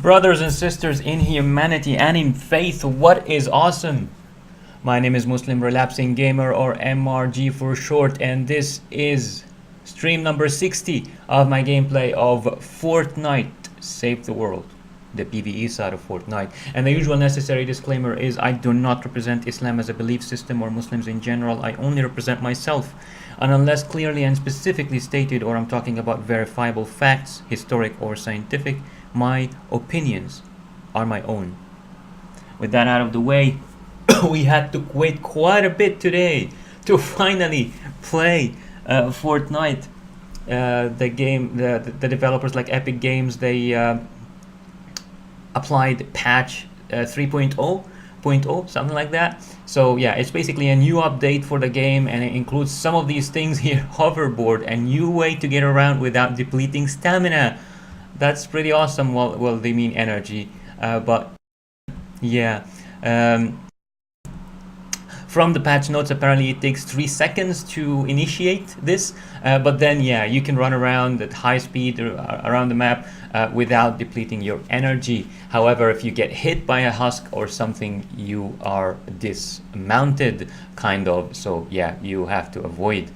Brothers and sisters in humanity and in faith, what is awesome? My name is Muslim Relapsing Gamer, or MRG for short, and this is stream number 60 of my gameplay of Fortnite Save the World, the PvE side of Fortnite. And the usual necessary disclaimer is I do not represent Islam as a belief system or Muslims in general. I only represent myself. And unless clearly and specifically stated, or I'm talking about verifiable facts, historic or scientific, my opinions are my own. With that out of the way, we had to wait quite a bit today to finally play Fortnite. The game, the developers like Epic Games, they applied patch 3.0, something like that. So yeah, it's basically a new update for the game, and it includes some of these things here: hoverboard, a new way to get around without depleting stamina. That's pretty awesome. Well, they mean energy, but yeah. From the patch notes, apparently it takes 3 seconds to initiate this, but then yeah, you can run around at high speed around the map without depleting your energy. However, if you get hit by a husk or something, you are dismounted, kind of. So yeah, you have to avoid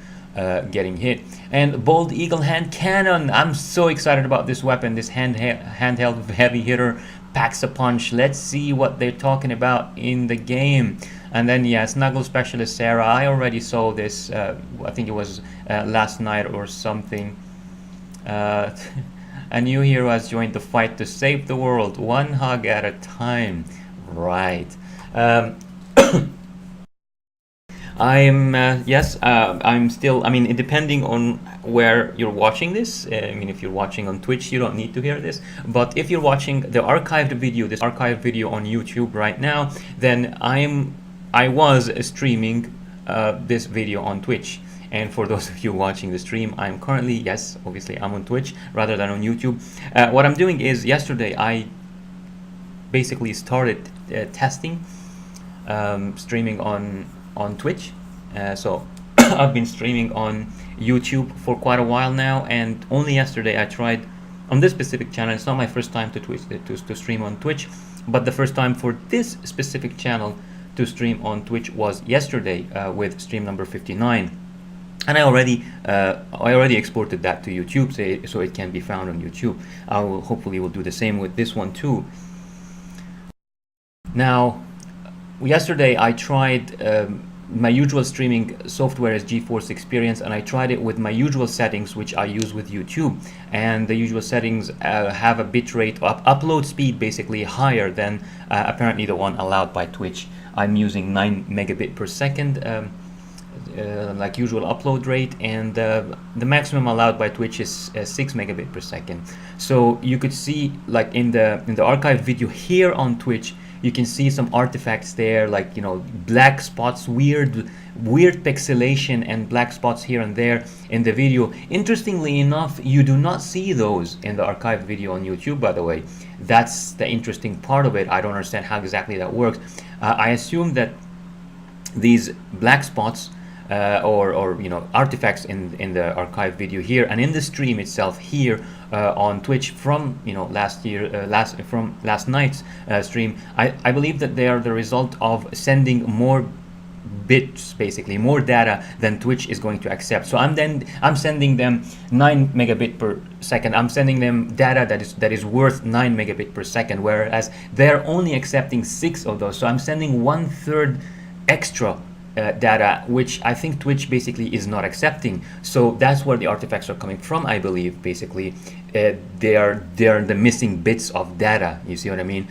getting hit. And bold eagle hand cannon, I'm so excited about this weapon. This handheld heavy hitter packs a punch. Let's see what they're talking about in the game. And then yeah, snuggle specialist Sarah, I already saw this, I think it was last night or something. A new hero has joined the fight to save the world, one hug at a time. Right. I'm still, I mean, depending on where you're watching this, I mean, if you're watching on Twitch, you don't need to hear this, but if you're watching the archived video, this archived video on YouTube right now, then I was streaming this video on Twitch. And for those of you watching the stream, I'm currently, yes, obviously I'm on Twitch rather than on YouTube. What I'm doing is, yesterday I basically started testing streaming on Twitch. So I've been streaming on YouTube for quite a while now, and only yesterday I tried on this specific channel. It's not my first time to stream on Twitch, but the first time for this specific channel to stream on Twitch was yesterday with stream number 59. And I already exported that to YouTube, so it can be found on YouTube. I will hopefully will do the same with this one too. Now, yesterday I tried my usual streaming software is GeForce Experience, and I tried it with my usual settings, which I use with YouTube. And the usual settings have a bitrate upload speed basically higher than apparently the one allowed by Twitch. I'm using 9 megabit per second like usual upload rate, and the maximum allowed by Twitch is 6 megabit per second. So you could see, like in the archived video here on Twitch, you can see some artifacts there, like, you know, black spots, weird pixelation and black spots here and there in the video. Interestingly enough, you do not see those in the archived video on YouTube, by the way. That's the interesting part of it. I don't understand how exactly that works. I assume that these black spots or you know, artifacts in the archive video here and in the stream itself here on Twitch from, you know, last night's stream, I believe that they are the result of sending more bits, basically more data than Twitch is going to accept. So I'm sending them 9 megabit per second. I'm sending them data that is worth 9 megabit per second, whereas they're only accepting 6 of those. So I'm sending 1/3 extra data, which I think Twitch basically is not accepting. So that's where the artifacts are coming from, I believe. Basically, they are the missing bits of data. You see what I mean?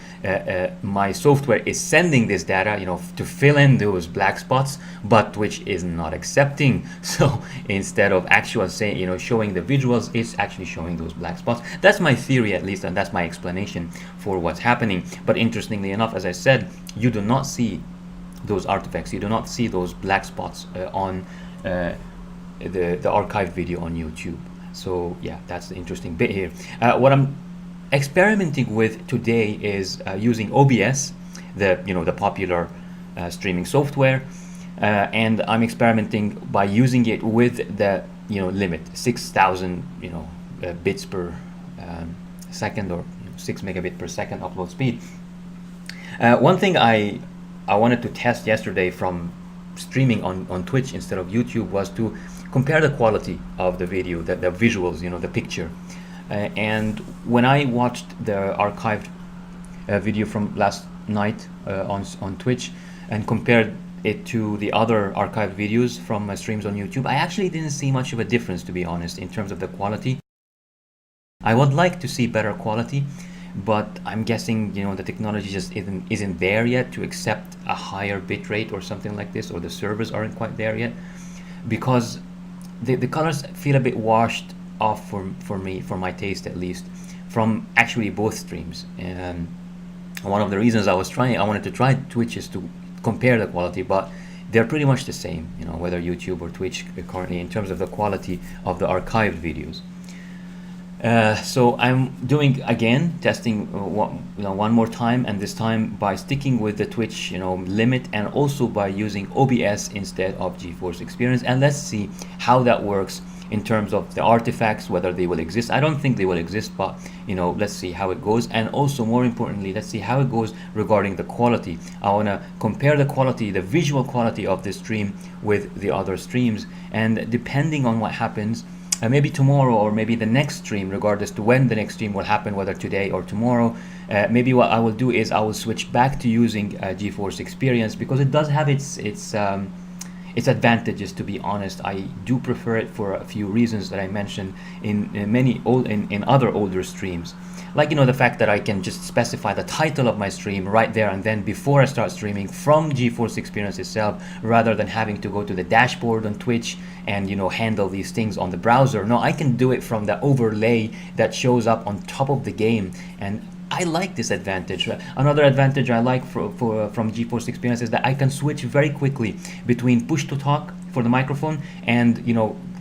My software is sending this data, you know, to fill in those black spots, but Twitch is not accepting. So instead of actually saying, you know, showing the visuals, it's actually showing those black spots. That's my theory, at least, and that's my explanation for what's happening. But interestingly enough, as I said, you do not see those artifacts, you do not see those black spots on the archived video on YouTube. So yeah, that's the interesting bit here. What I'm experimenting with today is using OBS, the popular streaming software, and I'm experimenting by using it with the limit 6,000 bits per second, or 6 megabit per second upload speed. One thing I wanted to test yesterday from streaming on Twitch instead of YouTube was to compare the quality of the video, the visuals, the picture. And when I watched the archived video from last night on Twitch and compared it to the other archived videos from my streams on YouTube, I actually didn't see much of a difference, to be honest, in terms of the quality. I would like to see better quality, but I'm guessing the technology just isn't there yet to accept a higher bit rate or something like this, or the servers aren't quite there yet, because the colors feel a bit washed off for me, for my taste at least, from actually both streams. And one of the reasons I wanted to try Twitch is to compare the quality, but they're pretty much the same, whether YouTube or Twitch currently, in terms of the quality of the archived videos. So I'm doing again testing one more time, and this time by sticking with the Twitch limit, and also by using OBS instead of GeForce Experience, and let's see how that works in terms of the artifacts, whether they will exist. I don't think they will exist, but let's see how it goes. And also, more importantly, let's see how it goes regarding the quality. I want to compare the quality, the visual quality of this stream with the other streams, and depending on what happens, maybe tomorrow or maybe the next stream, regardless to when the next stream will happen, whether today or tomorrow, maybe what I will do is I will switch back to using GeForce Experience, because it does have its advantages, to be honest. I do prefer it for a few reasons that I mentioned in other older streams, like the fact that I can just specify the title of my stream right there and then before I start streaming from GeForce Experience itself, rather than having to go to the dashboard on Twitch and handle these things on the browser. No, I can do it from the overlay that shows up on top of the game, and I like this advantage. Another advantage I like from GeForce Experience is that I can switch very quickly between push to talk for the microphone and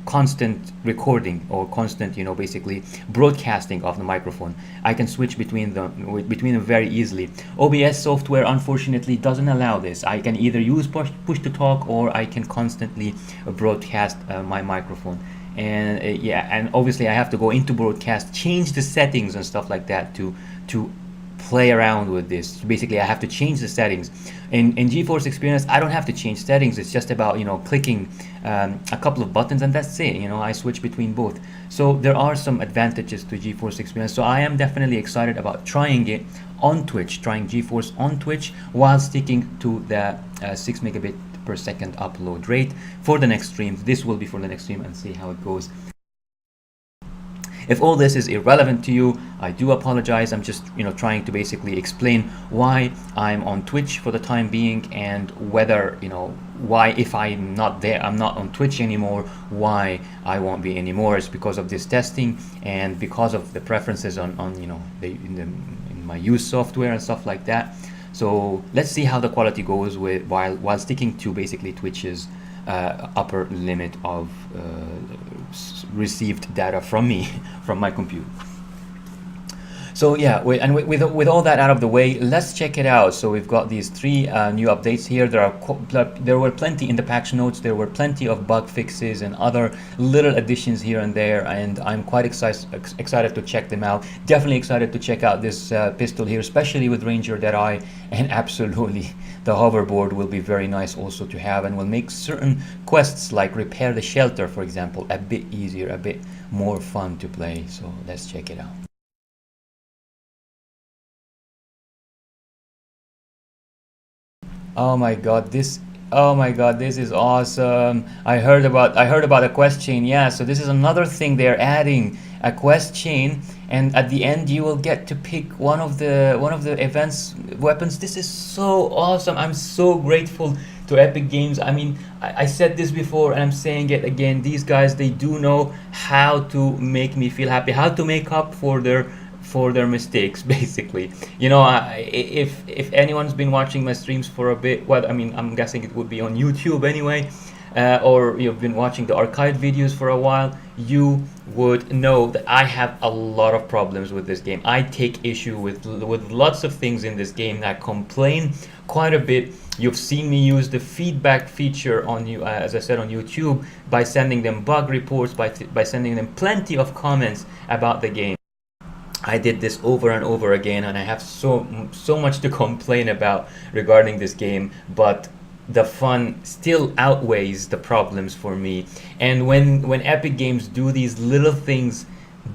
constant recording, or constant basically broadcasting of the microphone. I can switch between them very easily. OBS software unfortunately doesn't allow this. I can either use push to talk, or I can constantly broadcast my microphone. And and obviously I have to go into broadcast, change the settings and stuff like that to play around with this. Basically, I have to change the settings. In GeForce Experience, I don't have to change settings. It's just about clicking a couple of buttons, and that's it. I switch between both. So there are some advantages to GeForce Experience. So I am definitely excited about trying it on Twitch, trying GeForce on Twitch, while sticking to the 6 megabit per second upload rate for the next stream. This will be for the next stream, and see how it goes. If all this is irrelevant to you, I do apologize. I'm just trying to basically explain why I'm on Twitch for the time being, and whether why, if I'm not there, I'm not on Twitch anymore, why I won't be anymore. It's because of this testing, and because of the preferences on in my use software and stuff like that. So let's see how the quality goes while sticking to basically Twitch's upper limit of received data from me, from my computer. So yeah, with all that out of the way, let's check it out. So we've got these 3 new updates here. There were plenty in the patch notes. There were plenty of bug fixes and other little additions here and there, and I'm quite excited to check them out. Definitely excited to check out this pistol here, especially with Ranger Deadeye, and absolutely the hoverboard will be very nice also to have, and will make certain quests like repair the shelter, for example, a bit easier, a bit more fun to play. So let's check it out. Oh my god, this is awesome. I heard about a quest chain. Yeah, so this is another thing they're adding, a quest chain, and at the end you will get to pick one of the events weapons. This is so awesome. I'm so grateful to Epic Games. I mean, I said this before and I'm saying it again. These guys, they do know how to make me feel happy, how to make up for their mistakes, basically. If anyone's been watching my streams for a bit, well, I mean, I'm guessing it would be on YouTube anyway, or you've been watching the archived videos for a while, you would know that I have a lot of problems with this game. I take issue with lots of things in this game. I complain quite a bit. You've seen me use the feedback feature on as I said, on YouTube, by sending them bug reports, by sending them plenty of comments about the game. I did this over and over again, and I have so much to complain about regarding this game, but the fun still outweighs the problems for me. And when Epic Games do these little things,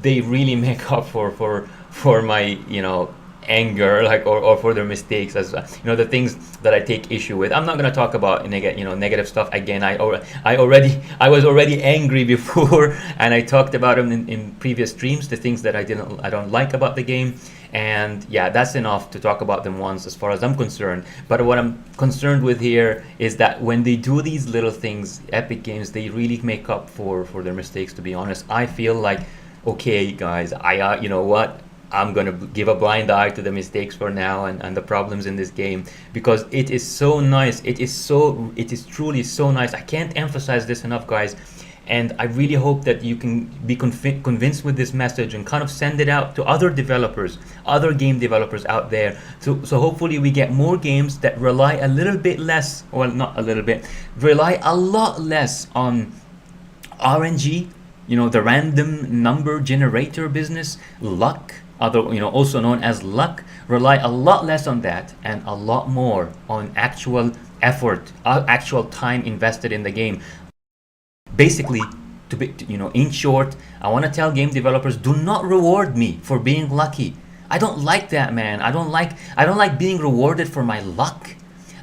they really make up for my, anger, like, or for their mistakes, as the things that I take issue with. I'm not going to talk about negative stuff again. I was already angry before and I talked about them in previous streams, the things that I don't like about the game. And yeah, that's enough to talk about them once as far as I'm concerned. But what I'm concerned with here is that when they do these little things, Epic Games, they really make up for their mistakes, to be honest. I feel like, okay guys, you know what, I'm gonna give a blind eye to the mistakes for now, and the problems in this game, because it is so nice. It is truly so nice. I can't emphasize this enough, guys. And I really hope that you can be convinced with this message and kind of send it out to other developers, other game developers out there. So hopefully we get more games that rely a little bit less, well, not a little bit, rely a lot less on RNG, the random number generator business, luck, also known as luck. Rely a lot less on that and a lot more on actual effort, actual time invested in the game. Basically, in short, I want to tell game developers, do not reward me for being lucky. I don't like that, man. I don't like being rewarded for my luck.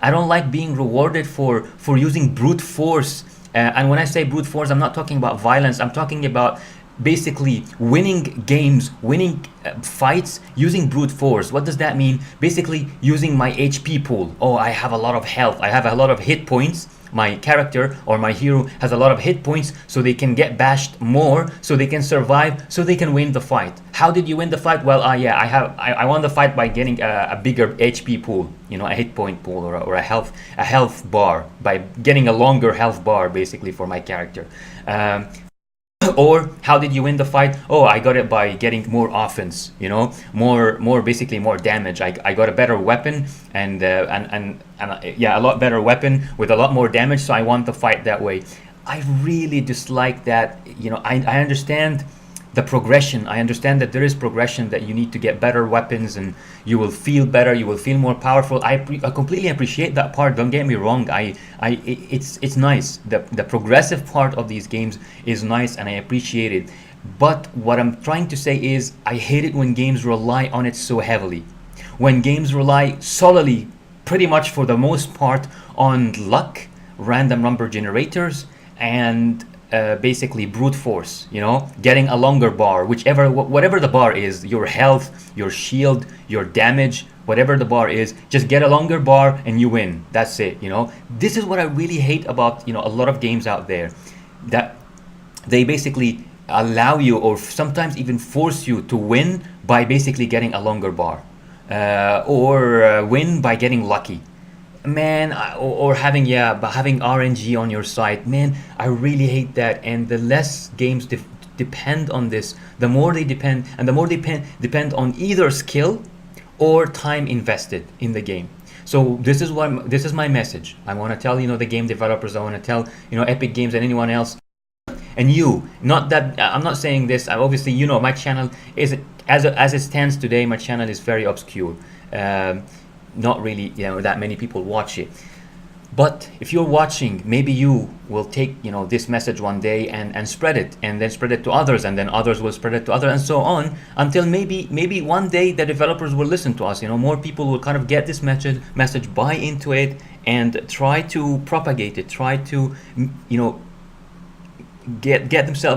I don't like being rewarded for using brute force. And when I say brute force, I'm not talking about violence. I'm talking about basically winning games, winning fights using brute force. What does that mean? Basically using my HP pool. Oh, I have a lot of health, I have a lot of hit points. My character or my hero has a lot of hit points, so they can get bashed more, so they can survive, so they can win the fight. How did you win the fight? Well, I won the fight by getting a bigger HP pool, a hit point pool, or a health bar, by getting a longer health bar, basically, for my character. Or how did you win the fight? Oh, I got it by getting more offense, basically more damage. I got a better weapon, and a lot better weapon with a lot more damage, so I won the fight that way. I really dislike that. I understand the progression. I understand that there is progression, that you need to get better weapons and you will feel better, you will feel more powerful. I completely appreciate that part, don't get me wrong. It's nice. The progressive part of these games is nice, and I appreciate it. But what I'm trying to say is, I hate it when games rely on it so heavily. When games rely solely, pretty much for the most part, on luck, random number generators, and basically brute force, getting a longer bar, whatever the bar is, your health, your shield, your damage, whatever the bar is, just get a longer bar and you win. That's it. This is what I really hate about a lot of games out there, that they basically allow you, or sometimes even force you, to win by basically getting a longer bar, or win by getting lucky, man, or having RNG on your side. Man, I really hate that. And the less games depend on this, the more they depend, and the more they depend on either skill or time invested in the game. So this is my message. I want to tell the game developers. I want to tell Epic Games and anyone else. And not that I'm not saying this. Obviously, my channel is, as it stands today, my channel is very obscure. Not really that many people watch it. But if you're watching, maybe you will take this message one day and spread it, and then spread it to others, and then others will spread it to others, and so on, until maybe one day the developers will listen to us. More people will kind of get this message, buy into it, and try to propagate it, try to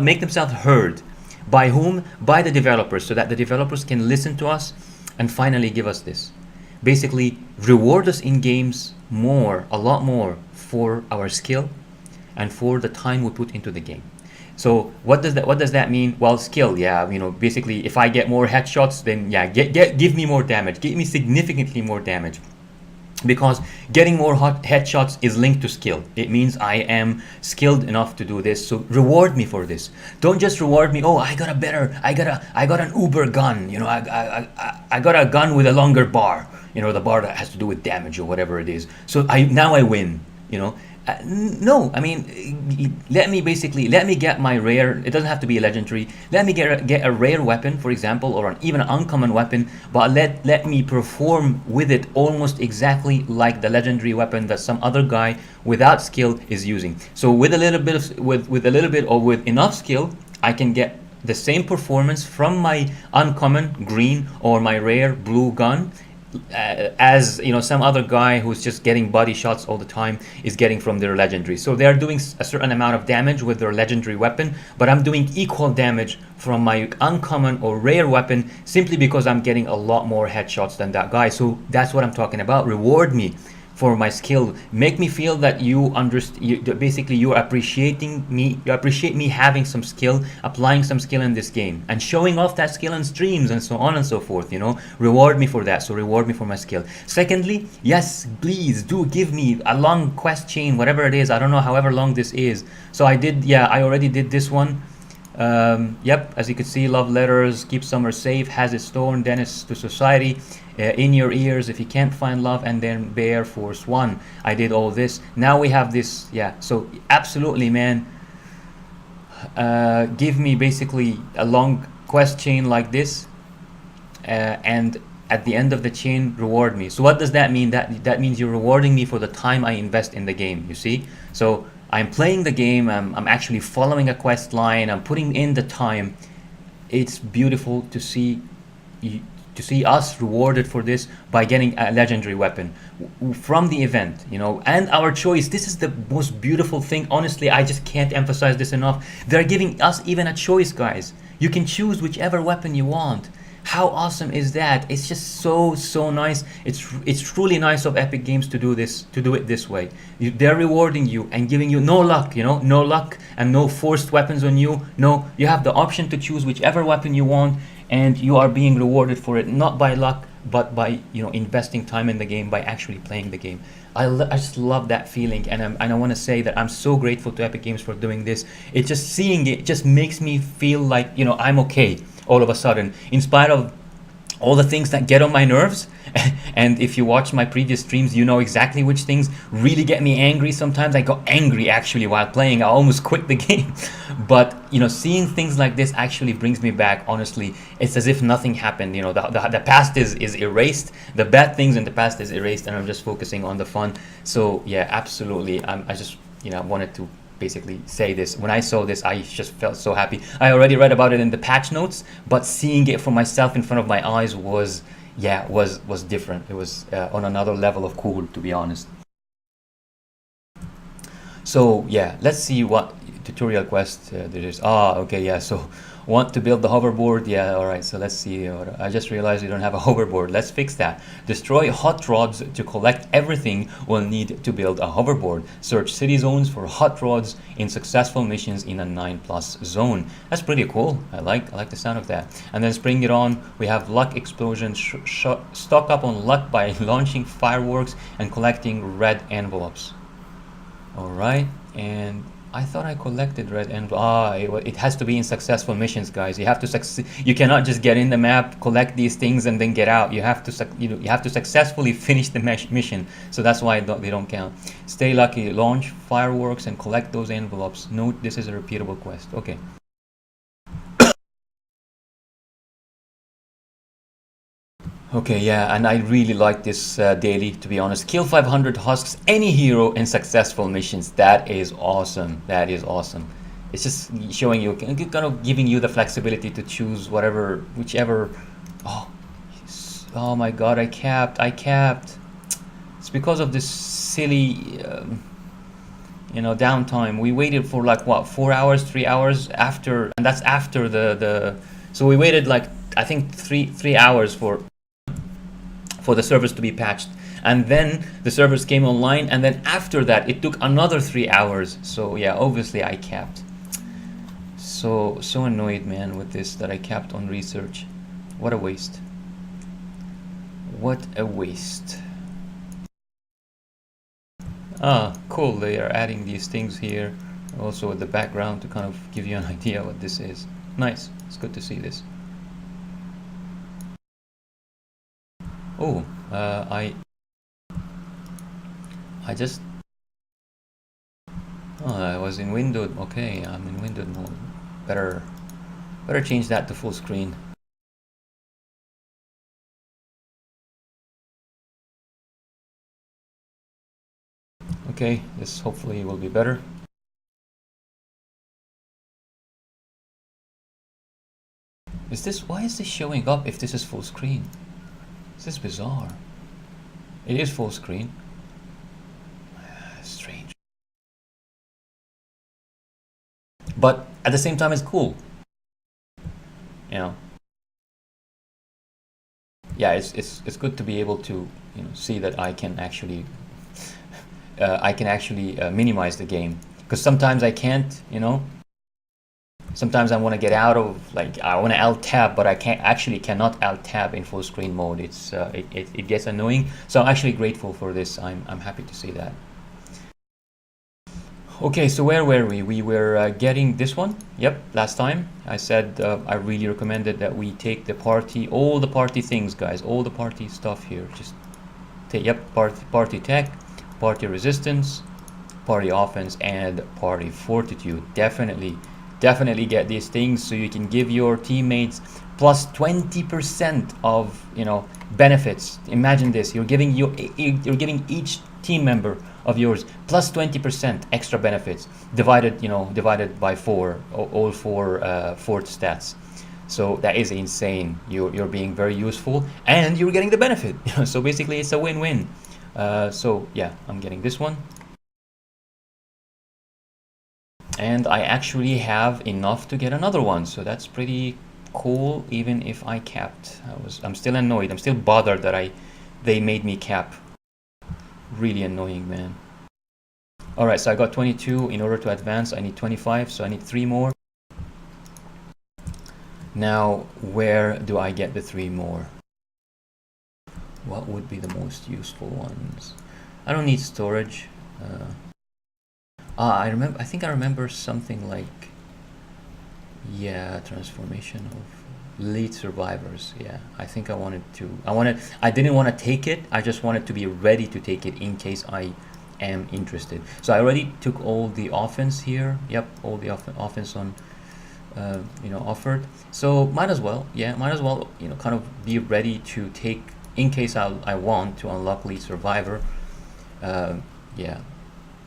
make themselves heard. By whom? By the developers, so that the developers can listen to us and finally give us this. Basically reward us in games a lot more, for our skill and for the time we put into the game. So what does that mean? Well, skill, basically if I get more headshots, then give me more damage, give me significantly more damage, because getting more headshots is linked to skill. It means I am skilled enough to do this, so reward me for this. Don't just reward me, oh, I got an uber gun, I got a gun with a longer bar, the bar that has to do with damage or whatever it is, so now I win. you know. No, I mean, let me get my rare. It doesn't have to be a legendary. Let me get a rare weapon, for example, or even an uncommon weapon, but let me perform with it almost exactly like the legendary weapon that some other guy without skill is using. So with a little bit of with a little bit or with enough skill, I can get the same performance from my uncommon green or my rare blue gun, as you know, some other guy who's just getting body shots all the time is getting from their legendary. So they're doing a certain amount of damage with their legendary weapon, but I'm doing equal damage from my uncommon or rare weapon simply because I'm getting a lot more headshots than that guy. So that's what I'm talking about. Reward me for my skill. Make me feel that you understand. Basically, you're appreciating me. You appreciate me having some skill, applying some skill in this game, and showing off that skill in streams and so on and so forth. You know, reward me for that. So reward me for my skill. Secondly, yes, please do give me a long quest chain, whatever it is. I don't know, however long this is. So I did. Yeah, I already did this one. Yep, as you can see, love letters, keep summer safe, has its thorn, Dennis to society, in your ears, if you can't find love, and then Bear Force 1. I did all this. Now we have this, yeah, so absolutely, man. Give me basically a long quest chain like this, and at the end of the chain, reward me. So what does that mean? That means you're rewarding me for the time I invest in the game, you see? So I'm playing the game, I'm actually following a quest line, I'm putting in the time. It's beautiful to see us rewarded for this by getting a legendary weapon from the event, you know, and our choice. This is the most beautiful thing. Honestly, I just can't emphasize this enough. They're giving us even a choice, guys. You can choose whichever weapon you want. How awesome is that? It's just so nice. It's truly nice of Epic Games to do this, to do it this way. They're rewarding you and giving you no luck, you know, no luck and no forced weapons on you. No, you have the option to choose whichever weapon you want, and you are being rewarded for it, not by luck, but by, you know, investing time in the game, by actually playing the game. I just love that feeling, and I want to say that I'm so grateful to Epic Games for doing this. It just, seeing it just makes me feel like, you know, I'm okay all of a sudden, in spite of all the things that get on my nerves. And if you watch my previous streams, you know exactly which things really get me angry. Sometimes I got angry actually while playing. I almost quit the game. But you know, seeing things like this actually brings me back. Honestly, it's as if nothing happened. You know, the past is erased. The bad things in the past is erased, and I'm just focusing on the fun. So yeah, absolutely. I just, you know, wanted to basically say this. When I saw this, I just felt so happy. I already read about it in the patch notes, but seeing it for myself in front of my eyes was, yeah, was different. It was on another level of cool, to be honest. So yeah, let's see what tutorial quest there is. Ah, okay, yeah. So want to build the hoverboard? Yeah, all right. So let's see. I just realized we don't have a hoverboard. Let's fix that. Destroy hot rods to collect everything we'll need to build a hoverboard. Search city zones for hot rods in successful missions in a 9+ zone. That's pretty cool. I like the sound of that. And then spring it on. We have luck explosion. Stock up on luck by launching fireworks and collecting red envelopes. All right, and I thought I collected red envelope. It has to be in successful missions, guys. You have to succeed. You cannot just get in the map, collect these things, and then get out. You have to, you have to successfully finish the mission. So that's why they don't count. Stay lucky. Launch fireworks and collect those envelopes. Note this is a repeatable quest. Okay. Okay, yeah, and I really like this daily, to be honest. Kill 500 husks, any hero in successful missions. That is awesome. That is awesome. It's just showing you, kind of giving you the flexibility to choose whatever, whichever. Oh, oh my God, I capped. It's because of this silly, you know, downtime. We waited for like what, 4 hours, 3 hours after, and that's after so we waited like, I think three hours for the servers to be patched, and then the servers came online, and then after that it took another 3 hours. So yeah, obviously I capped. So annoyed, man, with this, that I capped on research. What a waste. What a waste. Ah, cool, they are adding these things here also with the background to kind of give you an idea what this is. Nice, it's good to see this. Oh, I just Oh, I was in windowed. Okay, I'm in windowed mode. Better change that to full screen. Okay, this hopefully will be better. Why is this showing up if this is full screen? This is bizarre. It is full screen. Strange. But at the same time, it's cool. You know. Yeah, it's good to be able to see that I can actually minimize the game, because sometimes I can't. Sometimes I want to get out of, like, I want to alt tab, but I cannot alt tab in full screen mode. It gets annoying. So I'm actually grateful for this. I'm happy to see that. Okay, so where were we? We were getting this one. Yep, last time I said I really recommended that we take all the party things, guys, all the party stuff here. Just take, yep, party tech, party resistance, party offense, and party fortitude. Definitely get these things so you can give your teammates plus 20% of benefits. Imagine this: you're giving each team member of yours plus 20% extra benefits, divided by 4, all 4 fort stats. So that is insane. You're being very useful and you're getting the benefit. So basically it's a win-win. So yeah, I'm getting this one. And I actually have enough to get another one, so that's pretty cool. Even if I capped, I'm still annoyed. I'm still bothered that they made me cap. Really annoying, man. All right, so I got 22. In order to advance, I need 25, so I need 3 more. Now, where do I get the 3 more? What would be the most useful ones? I don't need storage. I think I remember something like, yeah, transformation of lead survivors. Yeah, I think I didn't want to take it. I just wanted to be ready to take it in case I am interested. So I already took all the offense here. Yep, all the offense on offered. So might as well, kind of be ready to take in case I want to unlock lead survivor. Yeah,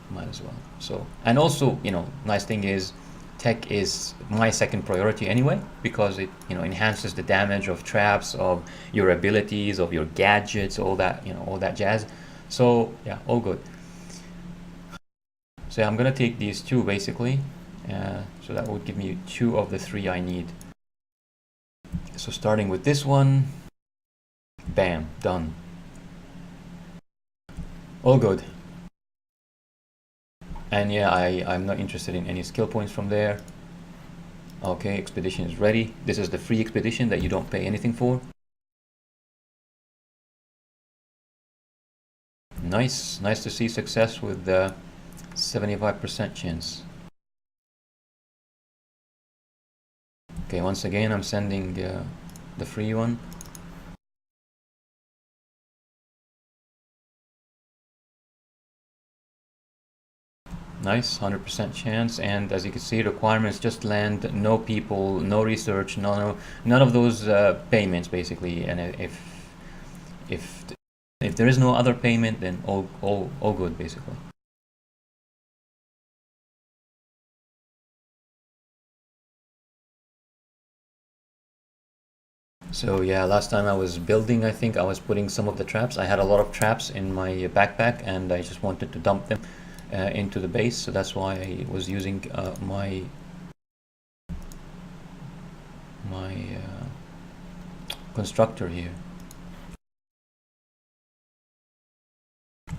might as well. So, and also, nice thing is tech is my second priority anyway, because it enhances the damage of traps, of your abilities, of your gadgets, all that jazz. So yeah, all good. So I'm gonna take these 2 basically. So that would give me 2 of the 3 I need. So starting with this one, bam, done. All good. And yeah, I'm not interested in any skill points from there. Okay, expedition is ready. This is the free expedition that you don't pay anything for. Nice to see success with 75% chance. Okay, once again I'm sending the free one. Nice, 100% chance, and as you can see, requirements just land, no people, no research, none of those payments basically. And if there is no other payment, then all good basically. So yeah, last time I was building, I think I was putting some of the traps. I had a lot of traps in my backpack, and I just wanted to dump them into the base, so that's why I was using my constructor here.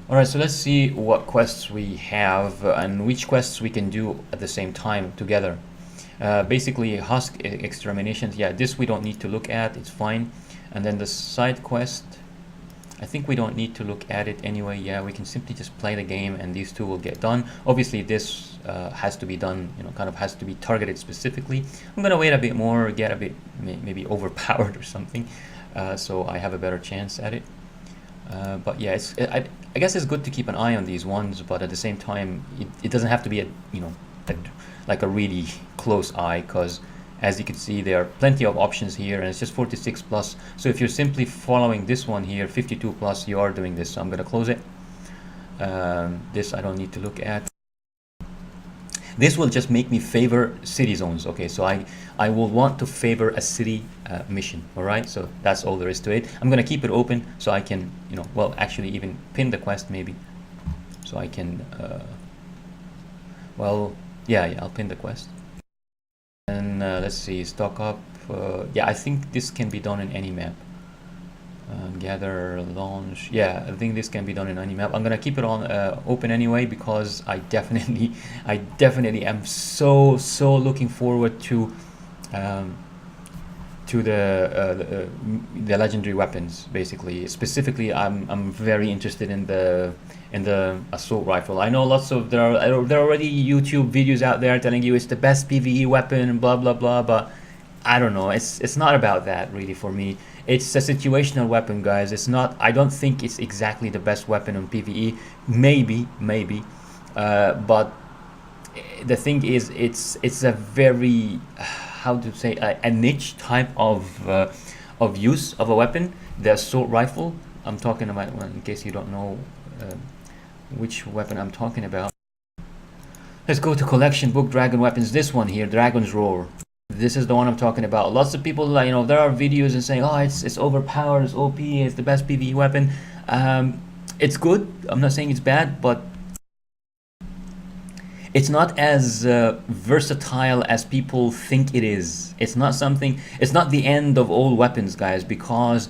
Alright, so let's see what quests we have and which quests we can do at the same time together. Basically, husk exterminations, yeah, this we don't need to look at, it's fine. And then the side quest, I think we don't need to look at it anyway. Yeah, we can simply just play the game and these 2 will get done. Obviously this has to be done, kind of has to be targeted specifically. I'm gonna wait a bit more, get a bit maybe overpowered or something, so I have a better chance at it. But yeah, I guess it's good to keep an eye on these ones, but at the same time, it doesn't have to be a, like a really close eye, because as you can see, there are plenty of options here, and it's just 46 plus. So if you're simply following this one here, 52 plus, you are doing this. So I'm gonna close it. This I don't need to look at. This will just make me favor city zones. Okay, so I will want to favor a city mission. All right, so that's all there is to it. I'm gonna keep it open so I can, well, actually even pin the quest maybe, so I can, well, yeah, I'll pin the quest. And let's see, stock up. Yeah, I think this can be done in any map. Gather, launch. Yeah, I think this can be done in any map. I'm gonna keep it on open anyway, because I definitely am so looking forward to the legendary weapons. Basically, specifically, I'm very interested in the assault rifle. I know there are already YouTube videos out there telling you it's the best PvE weapon and blah blah blah, but I don't know. It's not about that really for me. It's a situational weapon, guys. It's not. I don't think it's exactly the best weapon on PvE. Maybe, but the thing is, it's a very how to say a niche type of use of a weapon. The assault rifle. I'm talking about. Well, in case you don't know which weapon I'm talking about. Let's go to collection book dragon weapons. This one here, Dragon's Roar. This is the one I'm talking about. Lots of people, there are videos and saying, oh, it's overpowered, it's OP, it's the best PvE weapon. It's good. I'm not saying it's bad, but it's not as versatile as people think it is. It's not the end of all weapons, guys, because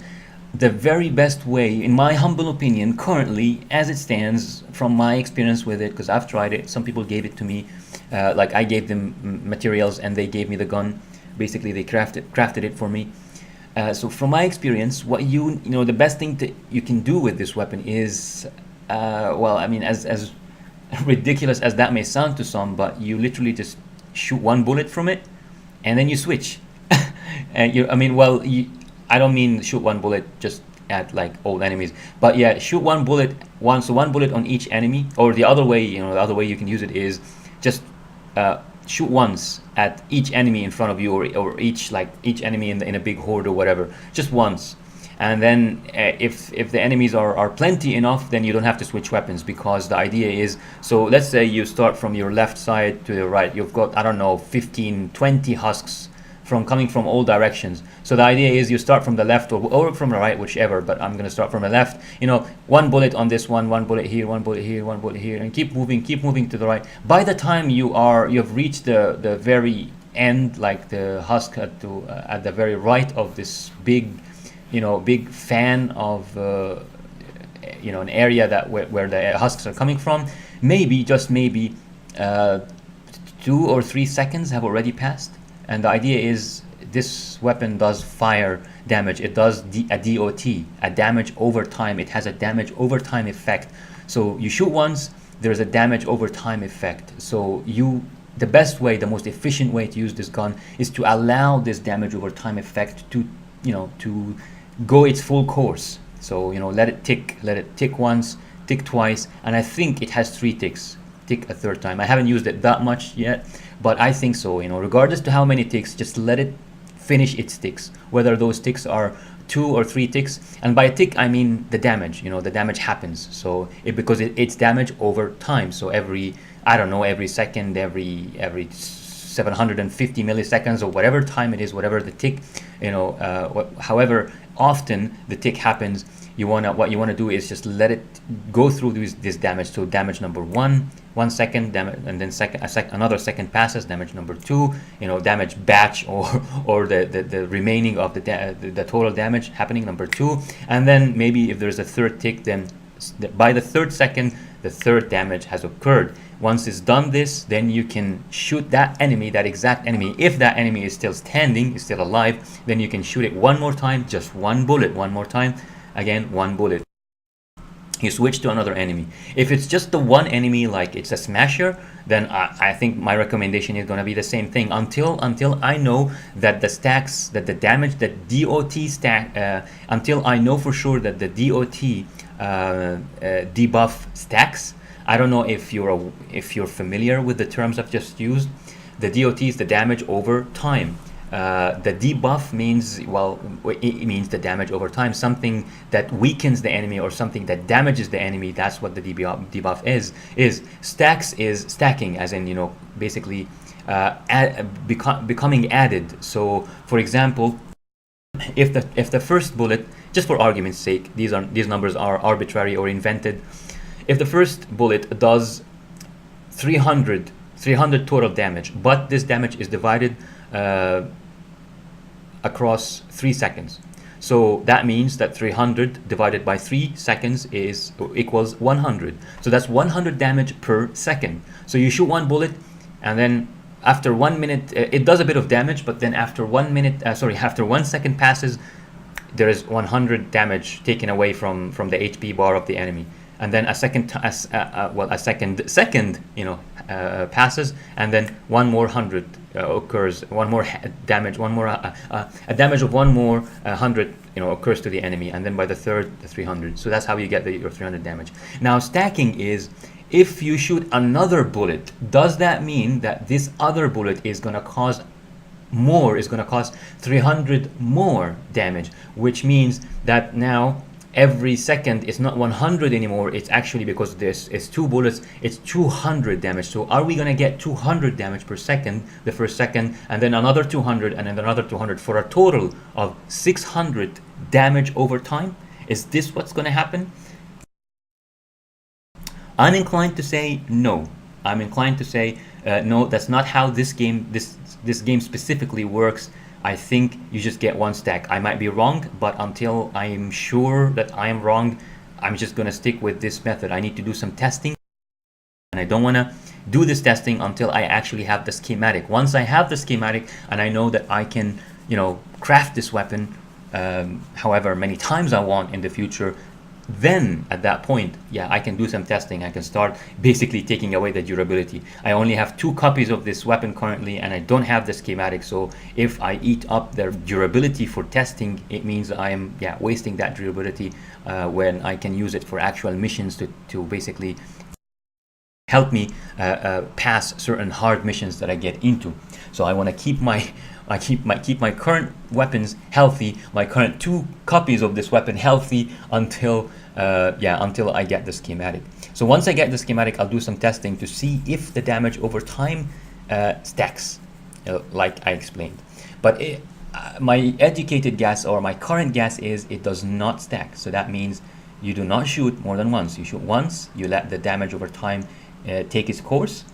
the very best way, in my humble opinion, currently, as it stands, from my experience with it, because I've tried it, some people gave it to me, like I gave them materials and they gave me the gun. Basically, they crafted it for me. So from my experience, what the best thing you can do with this weapon is, well, I mean, as ridiculous as that may sound to some, but you literally just shoot one bullet from it, and then you switch. And I don't mean shoot one bullet just at like old enemies, but yeah, shoot one bullet one bullet on each enemy, or the other way, the other way you can use it is just shoot once at each enemy in front of you, or each enemy in a big horde or whatever, just once. And then if the enemies are plenty enough, then you don't have to switch weapons, because the idea is, so let's say you start from your left side to the right, you've got, I don't know, 15-20 husks coming from all directions. So the idea is you start from the left or from the right, whichever, but I'm going to start from the left. One bullet on this one bullet here, one bullet here, one bullet here, and keep moving to the right. By the time you've reached the very end, like the husk at the very right of this big fan of an area where the husks are coming from, just maybe 2 or 3 seconds have already passed. And the idea is, this weapon does fire damage. It does a DOT, a damage over time. It has a damage over time effect. So you shoot once, there's a damage over time effect. So the best way, the most efficient way to use this gun is to allow this damage over time effect to go its full course. So let it tick once, tick twice, and I think it has 3 ticks. Tick a third time. I haven't used it that much yet, but I think so. Regardless to how many ticks, just let it finish its ticks, whether those ticks are 2 or 3 ticks. And by tick I mean the damage. The damage happens, so because it's damage over time. So every second, every 750 milliseconds, or whatever time it is, whatever the tick, however often the tick happens, what you wanna do is just let it go through this damage. So damage number 1 second, damage, and then another second passes, damage number 2, damage batch, or the remaining of the total damage happening, number 2, and then maybe if there's a third tick, then by the third second, the third damage has occurred. Once it's done this, then you can shoot that exact enemy. If that enemy is still standing, is still alive, then you can shoot it one more time, just one bullet, one more time, again, one bullet. You switch to another enemy. If it's just the one enemy, like it's a smasher, then I think my recommendation is going to be the same thing until I know that the damage, that DOT stack, until I know for sure that the DOT debuff stacks. I don't know if you're familiar with the terms I've just used. The DOT is the damage over time. The debuff means, well, it means the damage over time, something that weakens the enemy or something that damages the enemy. That's what the debuff is. Stacks is stacking, as in, basically becoming added. So for example, if the first bullet, just for argument's sake, these numbers are arbitrary or invented, if the first bullet does 300 total damage, but this damage is divided across 3 seconds. So that means that 300 divided by 3 seconds equals 100. So that's 100 damage per second. So you shoot one bullet, and then after 1 minute, it does a bit of damage, but then after 1 minute, after 1 second passes, there is 100 damage taken away from the HP bar of the enemy. And then a second passes, and then one more 100 occurs, one more damage, a damage of one more 100 occurs to the enemy, and then by the third, the 300. So that's how you get your 300 damage. Now stacking is, if you shoot another bullet, does that mean that this other bullet is going to cause 300 more damage, which means that now every second is not 100 anymore. It's actually, because this is 2 bullets, it's 200 damage. So are we going to get 200 damage per second the first second, and then another 200, and then another 200, for a total of 600 damage over time? Is this what's going to happen? I'm inclined to say no. I'm inclined to say no, that's not how this game specifically works. I think you just get one stack. I might be wrong, but until I'm sure that I am wrong, I'm just going to stick with this method. I need to do some testing, and I don't want to do this testing until I actually have the schematic. Once I have the schematic and I know that I can, craft this weapon however many times I want in the future, then at that point, yeah, I can do some testing. I can start basically taking away the durability. I only have 2 copies of this weapon currently, and I don't have the schematic. So if I eat up the durability for testing, it means I am wasting that durability when I can use it for actual missions to basically help me pass certain hard missions that I get into. So I want to keep my current weapons healthy, my current 2 copies of this weapon healthy until I get the schematic. So once I get the schematic, I'll do some testing to see if the damage over time stacks, like I explained. But my educated guess, or my current guess, is it does not stack. So that means you do not shoot more than once. You shoot once, you let the damage over time take its course,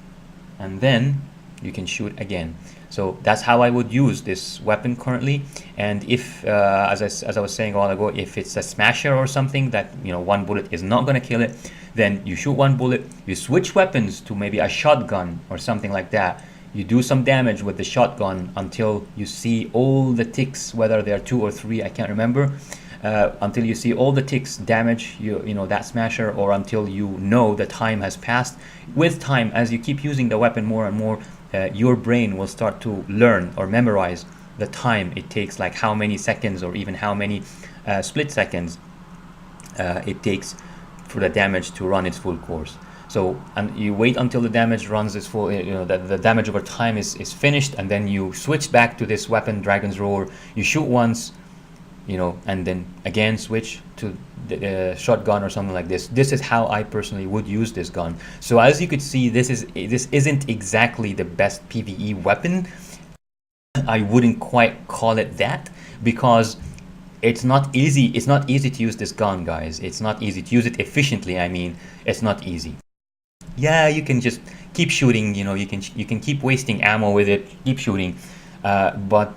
and then you can shoot again. So that's how I would use this weapon currently. And if, as I was saying a while ago, if it's a smasher or something that, one bullet is not going to kill it, then you shoot one bullet, you switch weapons to maybe a shotgun or something like that. You do some damage with the shotgun until you see all the ticks, whether they're 2 or 3, I can't remember, until you see all the ticks damage that smasher, or until the time has passed. With time, as you keep using the weapon more and more, your brain will start to learn or memorize the time it takes, like how many seconds or even how many split seconds it takes for the damage to run its full course. So, and you wait until the damage runs its full, the damage over time is finished, and then you switch back to this weapon, Dragon's Roar. You shoot once, and then again switch to the shotgun or something like this. This is how I personally would use this gun. So as you could see, this isn't exactly the best PvE weapon. I wouldn't quite call it that, because it's not easy. It's not easy to use this gun, guys. It's not easy to use it efficiently. I mean, it's not easy. Yeah, you can just keep shooting. You can keep wasting ammo with it, keep shooting, but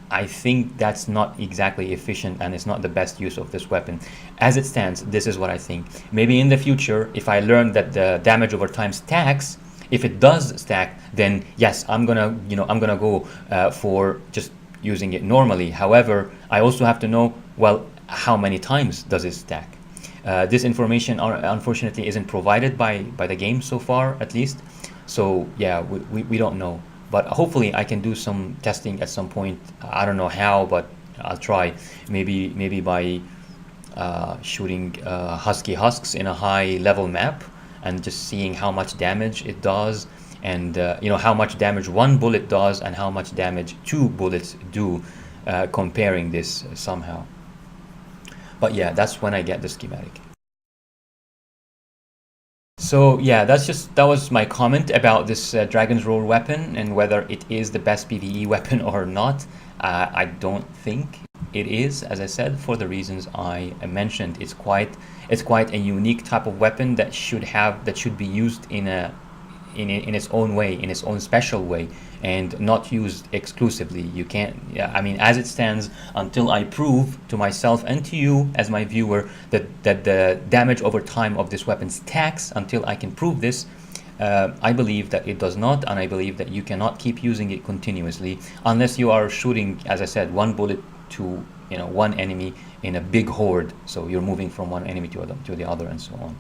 I think that's not exactly efficient, and it's not the best use of this weapon. As it stands, this is what I think. Maybe in the future, if I learn that the damage over time stacks, if it does stack, then yes, I'm gonna go for just using it normally. However, I also have to know, well, how many times does it stack? This information unfortunately isn't provided by the game so far, at least. So yeah, we don't know. But hopefully I can do some testing at some point. I don't know how, but I'll try. Maybe by shooting husky husks in a high level map and just seeing how much damage it does, and how much damage one bullet does and how much damage two bullets do, comparing this somehow. But yeah, that's when I get the schematic. So yeah, that was my comment about this Dragon's Roar weapon and whether it is the best PvE weapon or not. I don't think it is, as I said, for the reasons I mentioned. It's quite a unique type of weapon that should be used in its own way, in its own special way, and not used exclusively. You can't, yeah, I mean, as it stands, until I prove to myself and to you as my viewer that the damage over time of this weapon stacks, until I can prove this, I believe that it does not, and I believe that you cannot keep using it continuously unless you are shooting, as I said, one bullet to one enemy in a big horde. So you're moving from one enemy to the other and so on.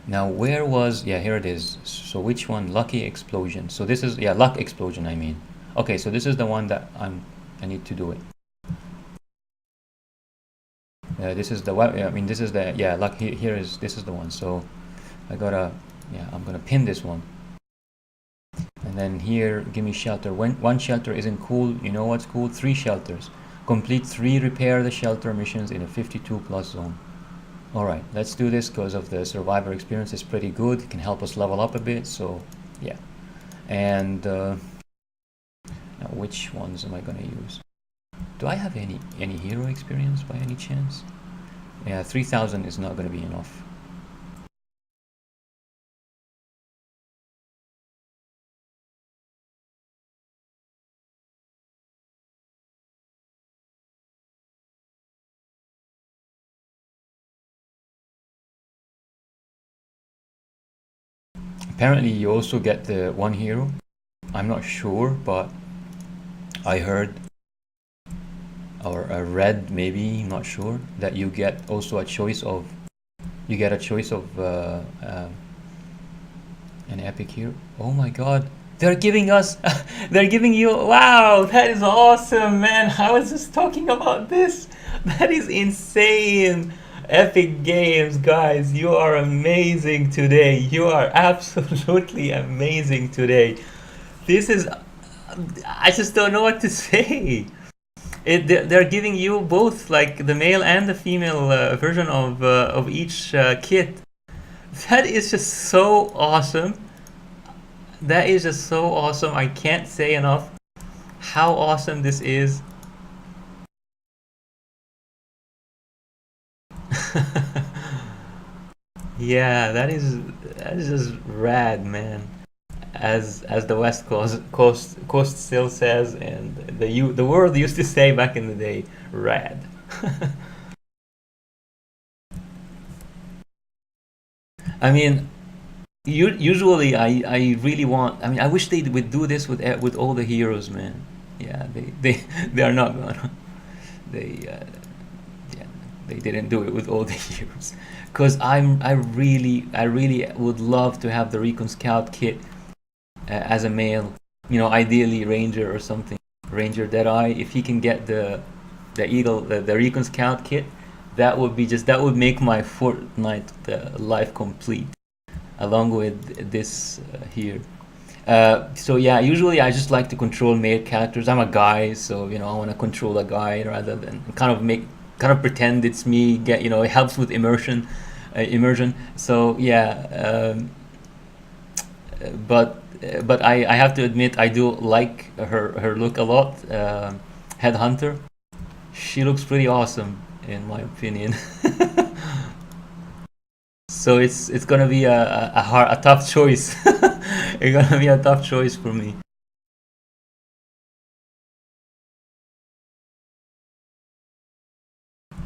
Now where was, yeah, here it is. So which one? Lucky Explosion. So this is, yeah, Luck Explosion, I mean. Okay, so this is the one that I need to do it. This is the, I mean, this is the, yeah, Luck, this is the one. So I gotta, yeah, I'm gonna pin this one. And then here, give me shelter. When one shelter isn't cool, you know what's cool? 3 shelters. Complete 3 repair the shelter missions in a 52 plus zone. Alright, let's do this because of the survivor experience is pretty good. It can help us level up a bit, so yeah. And now which ones am I gonna use? Do I have any hero experience by any chance? Yeah, 3000 is not gonna be enough. Apparently you also get the one hero. I'm not sure, but I heard, or I read, maybe, not sure, that you get also a choice of, an epic hero. Oh my god, they're giving us, they're giving you, wow, that is awesome, man. I was just talking about this. That is insane. Epic Games, guys, you are amazing today. You are absolutely amazing today. This is, I just don't know what to say. They're giving you both, like the male and the female version of each kit. That is just so awesome. That is just so awesome. I can't say enough how awesome this is. Yeah, that is just rad, man. As the West Coast still says, and the world used to say back in the day, rad. I mean, usually I really want. I mean, I wish they would do this with all the heroes, man. Yeah, they are not gonna. They yeah, they didn't do it with all the heroes. Cause I really would love to have the Recon Scout kit as a male. Ideally Ranger or something. Ranger Deadeye. If he can get the Eagle, the Recon Scout kit, that would make my Fortnite life complete, along with this here. So yeah, usually I just like to control male characters. I'm a guy, so I want to control a guy rather than kind of pretend it's me. It helps with immersion. So yeah, but I have to admit I do like her look a lot. Headhunter, she looks pretty awesome in my opinion. So it's gonna be a tough choice. It's gonna be a tough choice for me.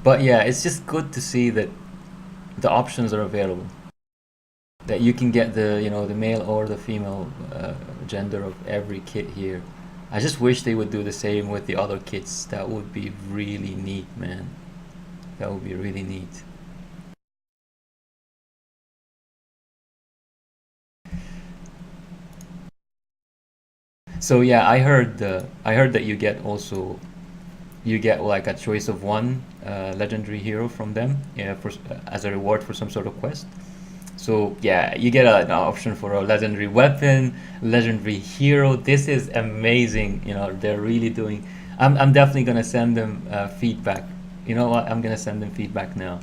But yeah, it's just good to see that the options are available. That you can get the male or the female gender of every kit here. I just wish they would do the same with the other kits. That would be really neat, man. That would be really neat. So yeah, I heard that you get also you get like a choice of one legendary hero from them, yeah, for as a reward for some sort of quest. So yeah, you get an option for a legendary weapon, legendary hero. This is amazing. You know, they're really doing. I'm definitely gonna send them feedback. You know what? I'm gonna send them feedback now.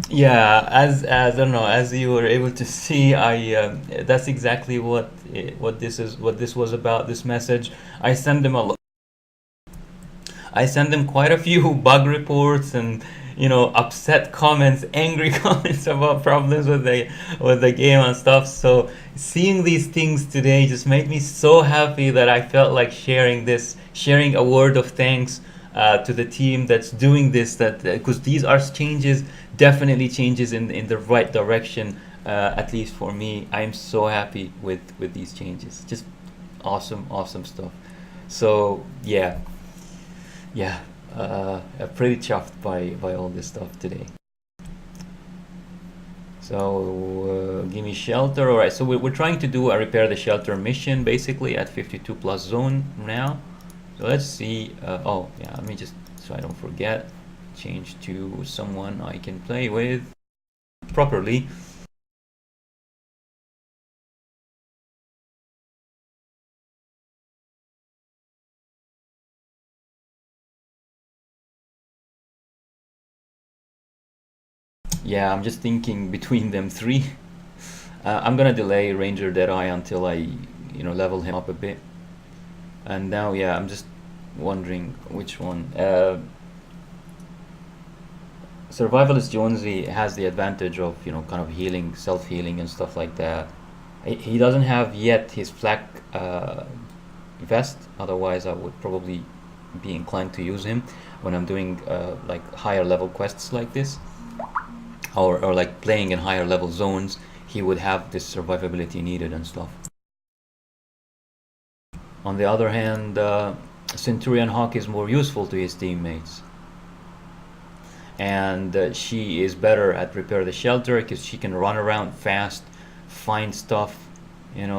Yeah, as I don't know, as you were able to see, I that's exactly what this was about. This message, I sent them a lo- I sent them quite a few bug reports and upset comments, angry comments about problems with the game and stuff. So seeing these things today just made me so happy that I felt like sharing a word of thanks to the team that's doing this. That because these are changes, definitely changes in the right direction. At least for me, I'm so happy with these changes. Just awesome stuff. So yeah, pretty chuffed by all this stuff today. So give me shelter. All right. So we're trying to do a repair the shelter mission basically at 52 plus zone now. So let's see. Oh yeah. Let me just so I don't forget. Change to someone I can play with properly. Yeah, I'm just thinking between them three. I'm gonna delay Ranger Deadeye until I level him up a bit. And now yeah, I'm just wondering which one. Survivalist Jonesy has the advantage of kind of healing, self healing, and stuff like that. He doesn't have yet his flak vest. Otherwise, I would probably be inclined to use him when I'm doing like higher level quests like this, or like playing in higher level zones. He would have this survivability needed and stuff. On the other hand, Centurion Hawk is more useful to his teammates, and she is better at repair the shelter because she can run around fast, find stuff,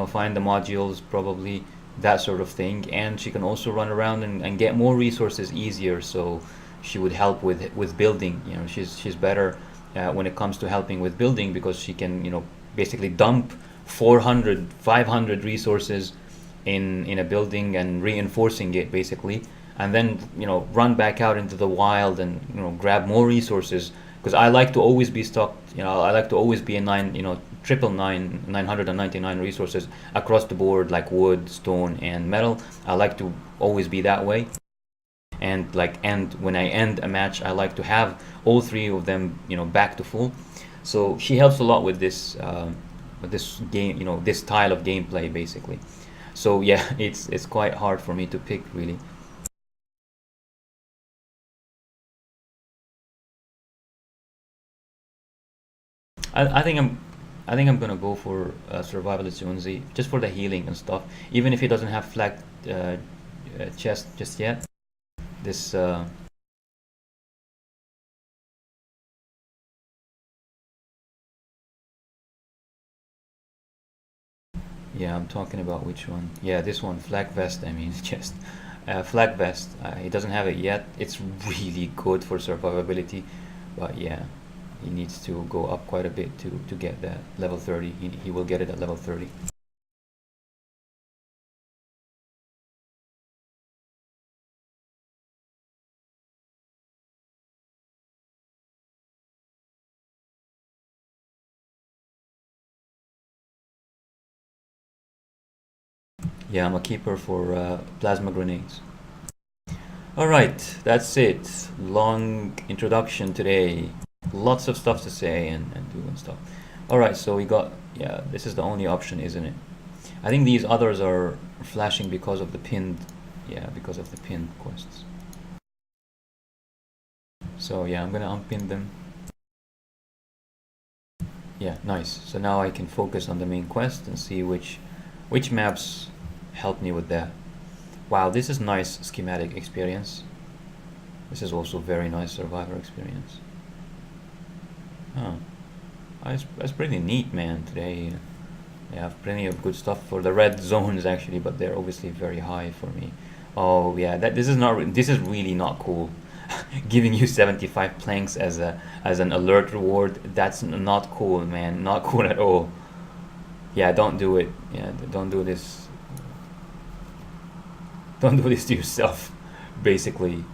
find the modules probably, that sort of thing, and she can also run around and get more resources easier. So she would help with building. She's better when it comes to helping with building because she can basically dump 400 500 resources in a building and reinforcing it basically, and then run back out into the wild and grab more resources, because I like to always be stocked. I like to always be in nine, triple nine 999 resources across the board, like wood, stone, and metal. I like to always be that way, and when I end a match, I like to have all three of them back to full. So she helps a lot with this game, this style of gameplay basically. So yeah, it's quite hard for me to pick really. I think I'm gonna go for Survivalist Junzi just for the healing and stuff. Even if he doesn't have flag chest just yet. This Yeah, I'm talking about which one. Yeah, this one, flag vest. I mean, chest. Flag vest. He doesn't have it yet. It's really good for survivability, but yeah, he needs to go up quite a bit to get that level 30. He will get it at level 30. Yeah, I'm a keeper for plasma grenades. Alright, that's it. Long introduction today. Lots of stuff to say and do and stuff. Alright, so we got, yeah, this is the only option, isn't it? I think these others are flashing because of the pinned, yeah, because of the pinned quests. So yeah, I'm gonna unpin them. Yeah, nice. So now I can focus on the main quest and see which maps help me with that. Wow, this is nice schematic experience. This is also very nice survivor experience. Huh. That's pretty neat, man. Today, I have plenty of good stuff for the red zones actually, but they're obviously very high for me. Oh yeah, this is really not cool. Giving you 75 planks as an alert reward. That's not cool, man. Not cool at all. Yeah, don't do it. Yeah, don't do this. Don't do this to yourself. Basically,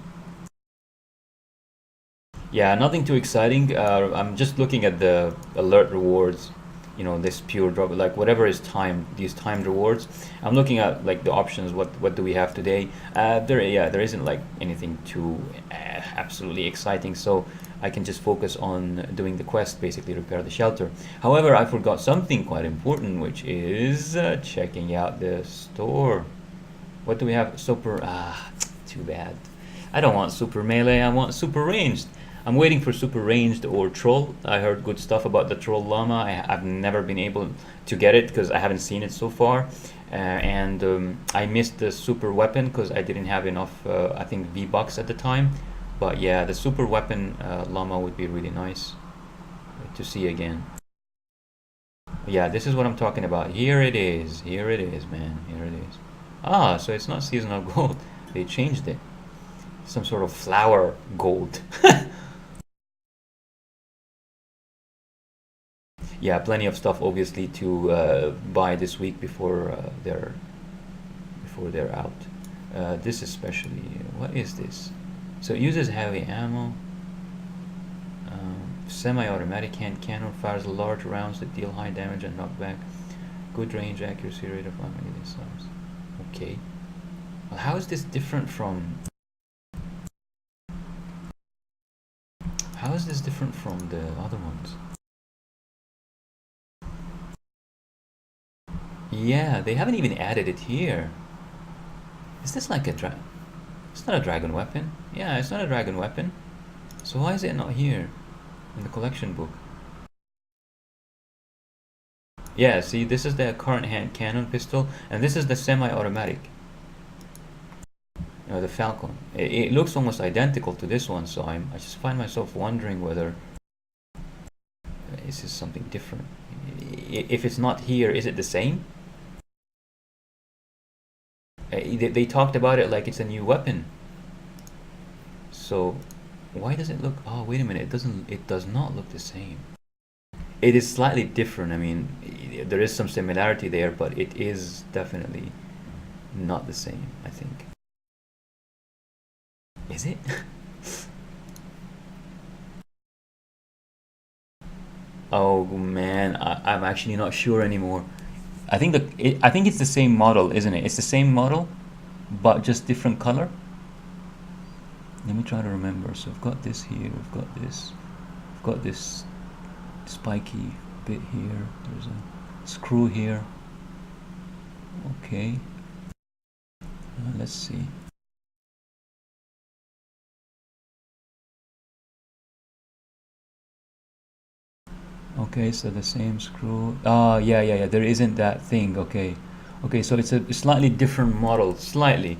Yeah, nothing too exciting. I'm just looking at the alert rewards. You know, this pure drop, like whatever is timed, these timed rewards. I'm looking at like the options. What do we have today? There isn't like anything too absolutely exciting. So I can just focus on doing the quest, basically repair the shelter. However, I forgot something quite important, which is checking out the store. What do we have? Super. Too bad. I don't want super melee. I want super ranged. I'm waiting for super ranged or troll. I heard good stuff about the troll llama. I've never been able to get it because I haven't seen it so far. And I missed the super weapon because I didn't have enough, I think, V-Bucks at the time. But yeah, the super weapon llama would be really nice to see again. Yeah, this is what I'm talking about. Here it is. Here it is, man. Here it is. Ah, so it's not seasonal gold. They changed it. Some sort of flower gold. Yeah, plenty of stuff obviously to buy this week before they're out. This especially, what is this? So it uses heavy ammo. Semi-automatic hand cannon fires large rounds that deal high damage and knockback. Good range, accuracy, rate of fire. Okay. Well, how is this different from? How is this different from the other ones? Yeah, they haven't even added it here. Is this like a It's not a dragon weapon. Yeah, it's not a dragon weapon. So why is it not here in the collection book? Yeah, see, this is the current hand cannon pistol, and this is the semi-automatic. You know, the Falcon. It looks almost identical to this one, so I just find myself wondering whether this is something different. If it's not here, is it the same? They talked about it like it's a new weapon. So why does it look? Oh, wait a minute. It doesn't. It does not look the same. It is slightly different. I mean, there is some similarity there, but it is definitely not the same, I think. Is it? Oh man, I'm actually not sure anymore. I think it's the same model, isn't it? It's the same model, but just different color. Let me try to remember. So I've got this here. We've got this. I've got this spiky bit here. There's a screw here. Okay. Let's see. Okay, so the same screw. Ah, yeah. There isn't that thing. Okay. Okay, so it's a slightly different model. Slightly.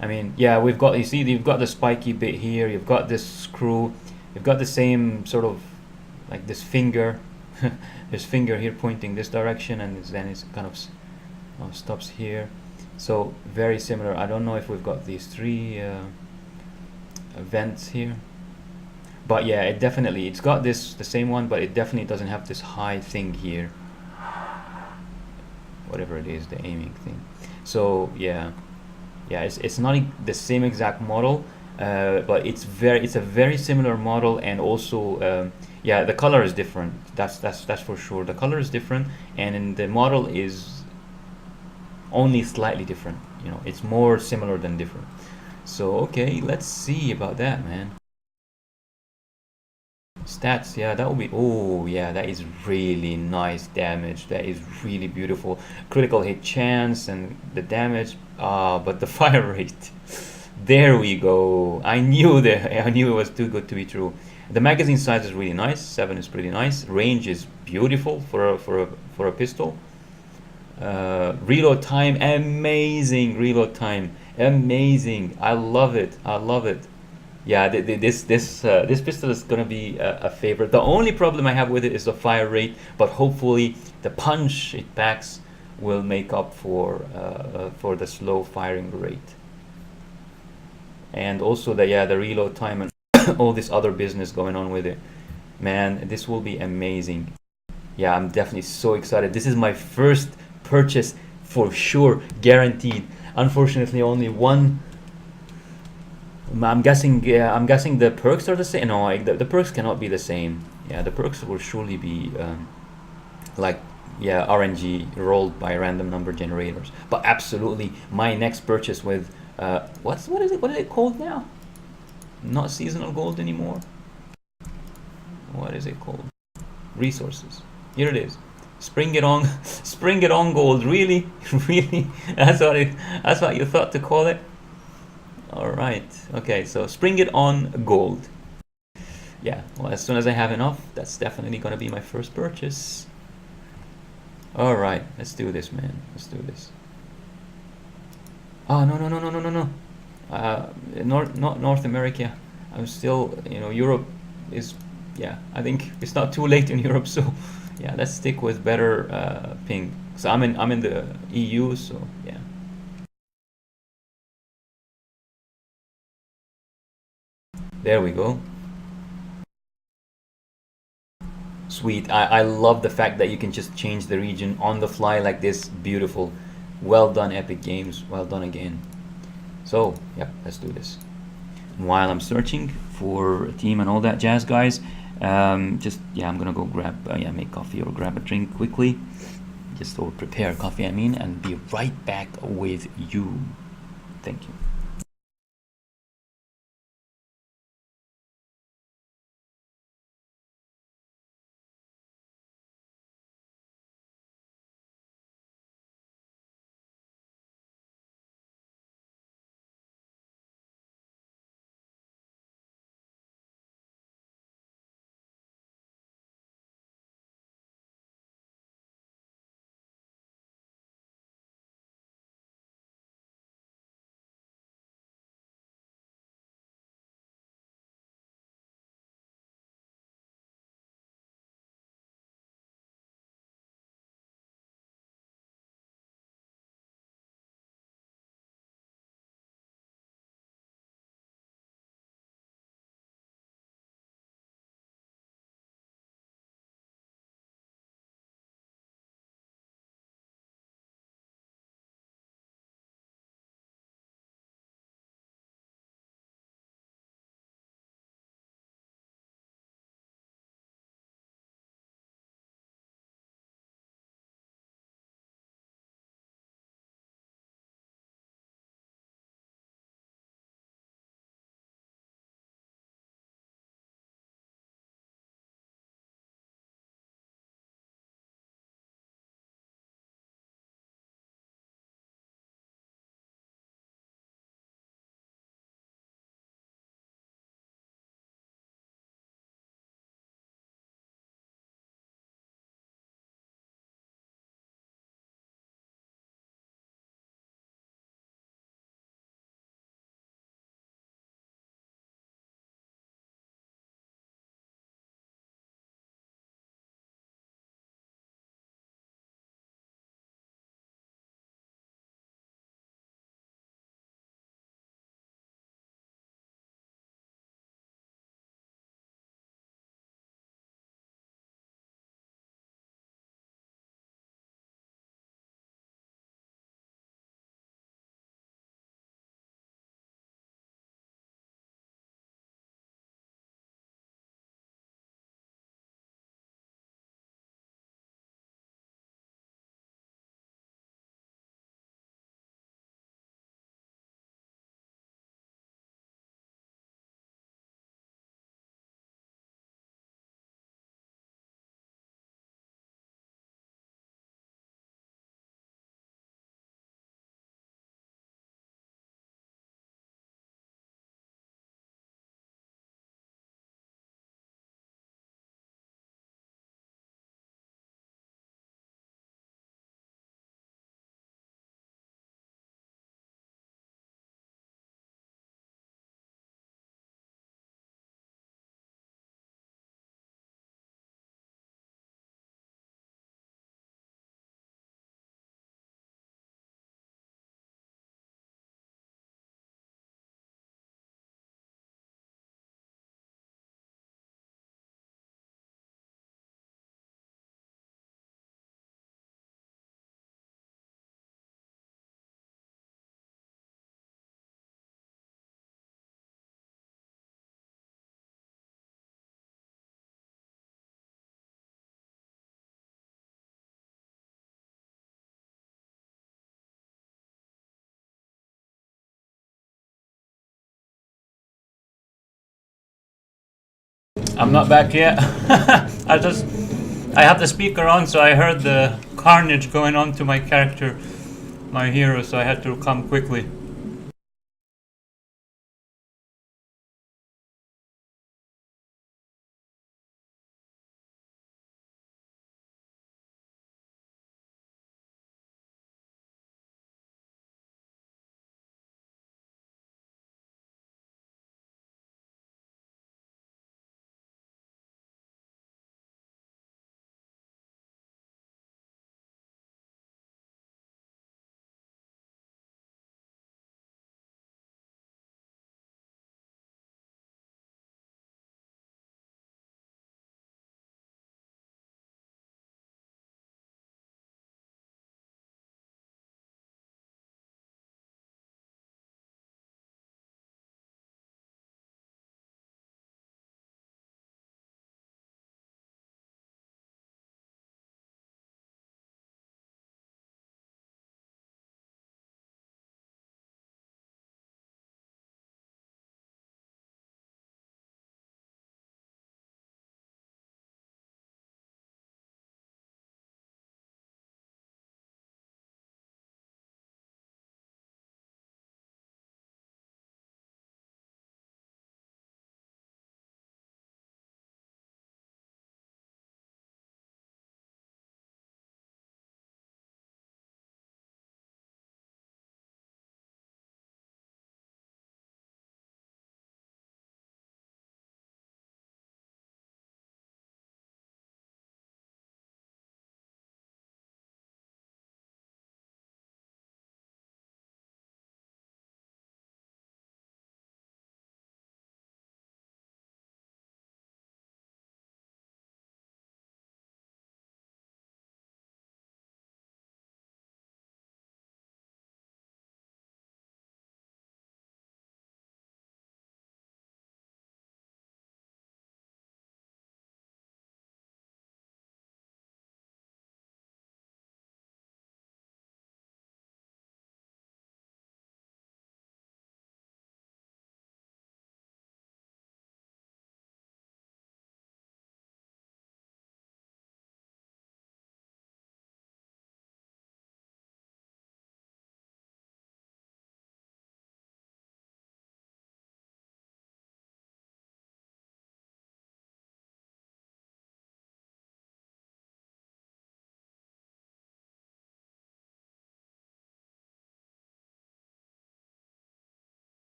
I mean, yeah, we've got, you see, you've got the spiky bit here. You've got this screw. You've got the same sort of, like this finger. There's finger here pointing this direction, and then it's kind of stops here. So very similar. I don't know if we've got these three vents here. But yeah, it's got this, the same one, but it definitely doesn't have this high thing here. Whatever it is, the aiming thing. So yeah, it's not the same exact model, but it's a very similar model, and also yeah, the color is different. That's for sure. The color is different, and the model is only slightly different. You know, it's more similar than different. So okay, let's see about that, man. Stats, yeah, that will be, oh yeah, that is really nice damage. That is really beautiful. Critical hit chance and the damage, but the fire rate. There we go. I knew it was too good to be true. The magazine size is really nice. 7 is pretty nice. Range is beautiful for a pistol. Reload time, amazing. Reload time, amazing. I love it. I love it. Yeah, this pistol is gonna be a favorite. The only problem I have with it is the fire rate, but hopefully the punch it packs will make up for the slow firing rate, and also the reload time and all this other business going on with it. Man, this will be amazing. Yeah, I'm definitely so excited. This is my first purchase for sure, guaranteed. Unfortunately, only I'm guessing. Yeah, I'm guessing the perks are the same. No, like the perks cannot be the same. Yeah, the perks will surely be like, yeah, RNG rolled by random number generators. But absolutely, my next purchase with what is it called now? Not seasonal gold anymore. What is it called? Resources. Here it is. Spring it on, spring it on gold. Really, really. That's what you thought to call it. All right. Okay. So spring it on gold. Yeah. Well, as soon as I have enough, that's definitely gonna be my first purchase. All right. Let's do this, man. Let's do this. Oh, no, no, no, no, no, no, no. Not North America. I'm still, Europe is, yeah, I think it's not too late in Europe, so yeah, let's stick with better ping. So I'm in the EU, so yeah. There we go. Sweet. I love the fact that you can just change the region on the fly like this. Beautiful. Well done, Epic Games. Well done again. So, yep, let's do this. While I'm searching for a team and all that jazz, guys, just yeah, I'm gonna go grab yeah, make coffee or grab a drink quickly, just or prepare coffee. I mean, and be right back with you. Thank you. I'm not back yet. I have the speaker on, so I heard the carnage going on to my character, my hero, so I had to come quickly.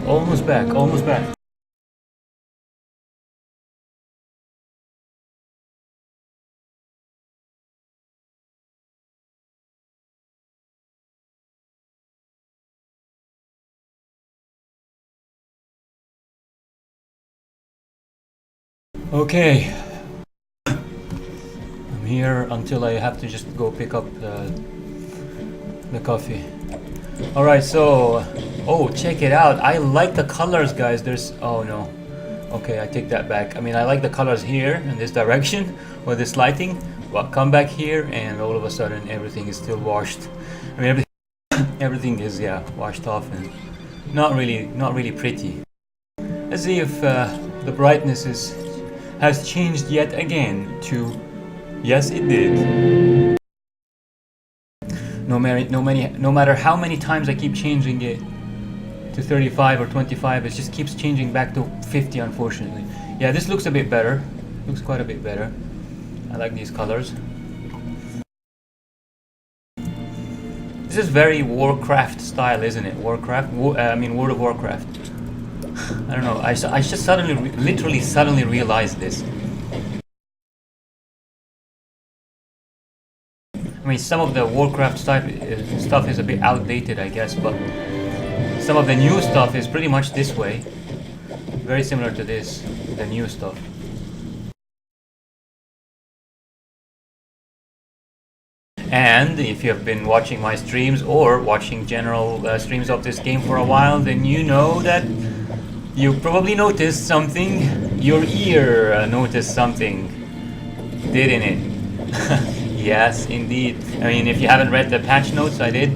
Almost back, almost back. Okay, I'm here until I have to just go pick up the coffee. Alright, so Oh, check it out. I like the colors, guys. There's... Oh, no. Okay, I take that back. I mean, I like the colors here in this direction with this lighting. But come back here and all of a sudden everything is still washed. I mean, everything is, yeah, washed off and not really pretty. Let's see if the brightness has changed yet again to... Yes, it did. No matter how many times I keep changing it to 35 or 25, it just keeps changing back to 50, unfortunately. Yeah, this looks a bit better. Looks quite a bit better. I like these colors. This is very Warcraft style, isn't it? I mean World of Warcraft. I don't know. I just literally suddenly realized this. I mean, some of the Warcraft stuff is a bit outdated, I guess, but some of the new stuff is pretty much this way. Very similar to this, the new stuff. And if you have been watching my streams or watching general streams of this game for a while, then you know that you probably noticed something. Your ear noticed something, didn't it? Yes, indeed. I mean, if you haven't read the patch notes, I did.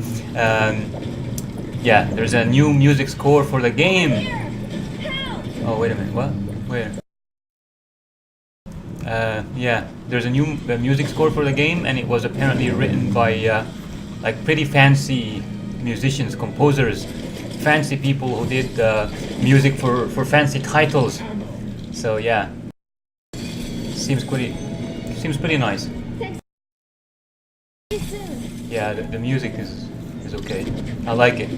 Yeah, there's a new music score for the game. Oh, wait a minute. What? Where? Yeah, there's a new music score for the game, and it was apparently written by like pretty fancy musicians, composers, fancy people who did music for fancy titles. So yeah, seems pretty nice. Yeah, the music is okay. I like it.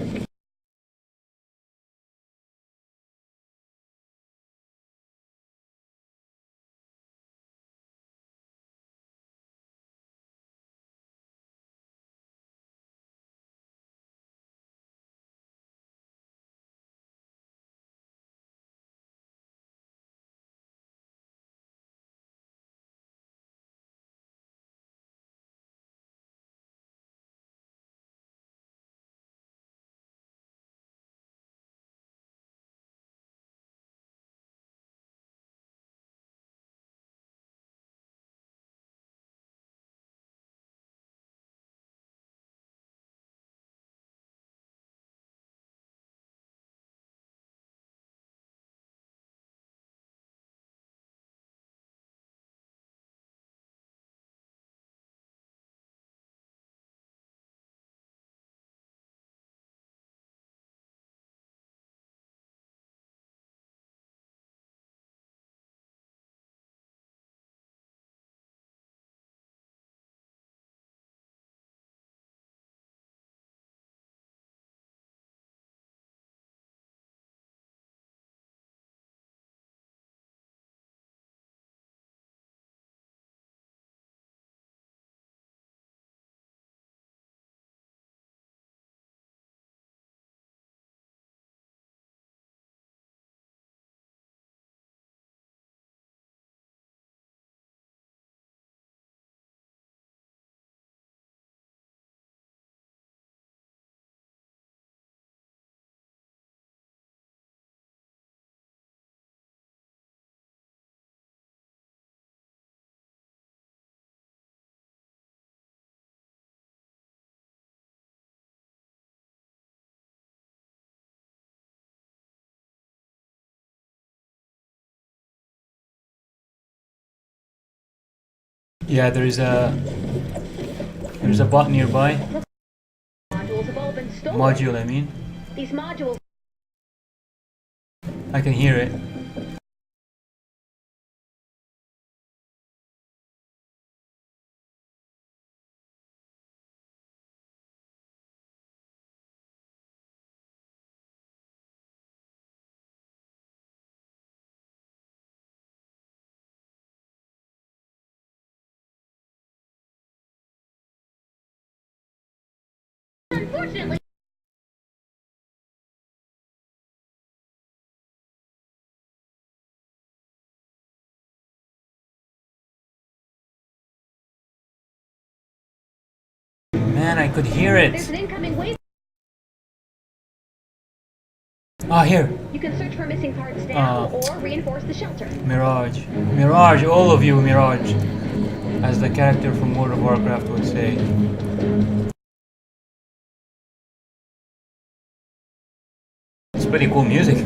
Yeah, there's a bot nearby. Modules have all been stolen. Module, I mean. These modules. I can hear it. Unfortunately. Man, I could hear it. There's an incoming wave. Ah, here. You can search for missing parts now or reinforce the shelter. Mirage. Mirage, all of you, Mirage. As the character from World of Warcraft would say. It's pretty cool music.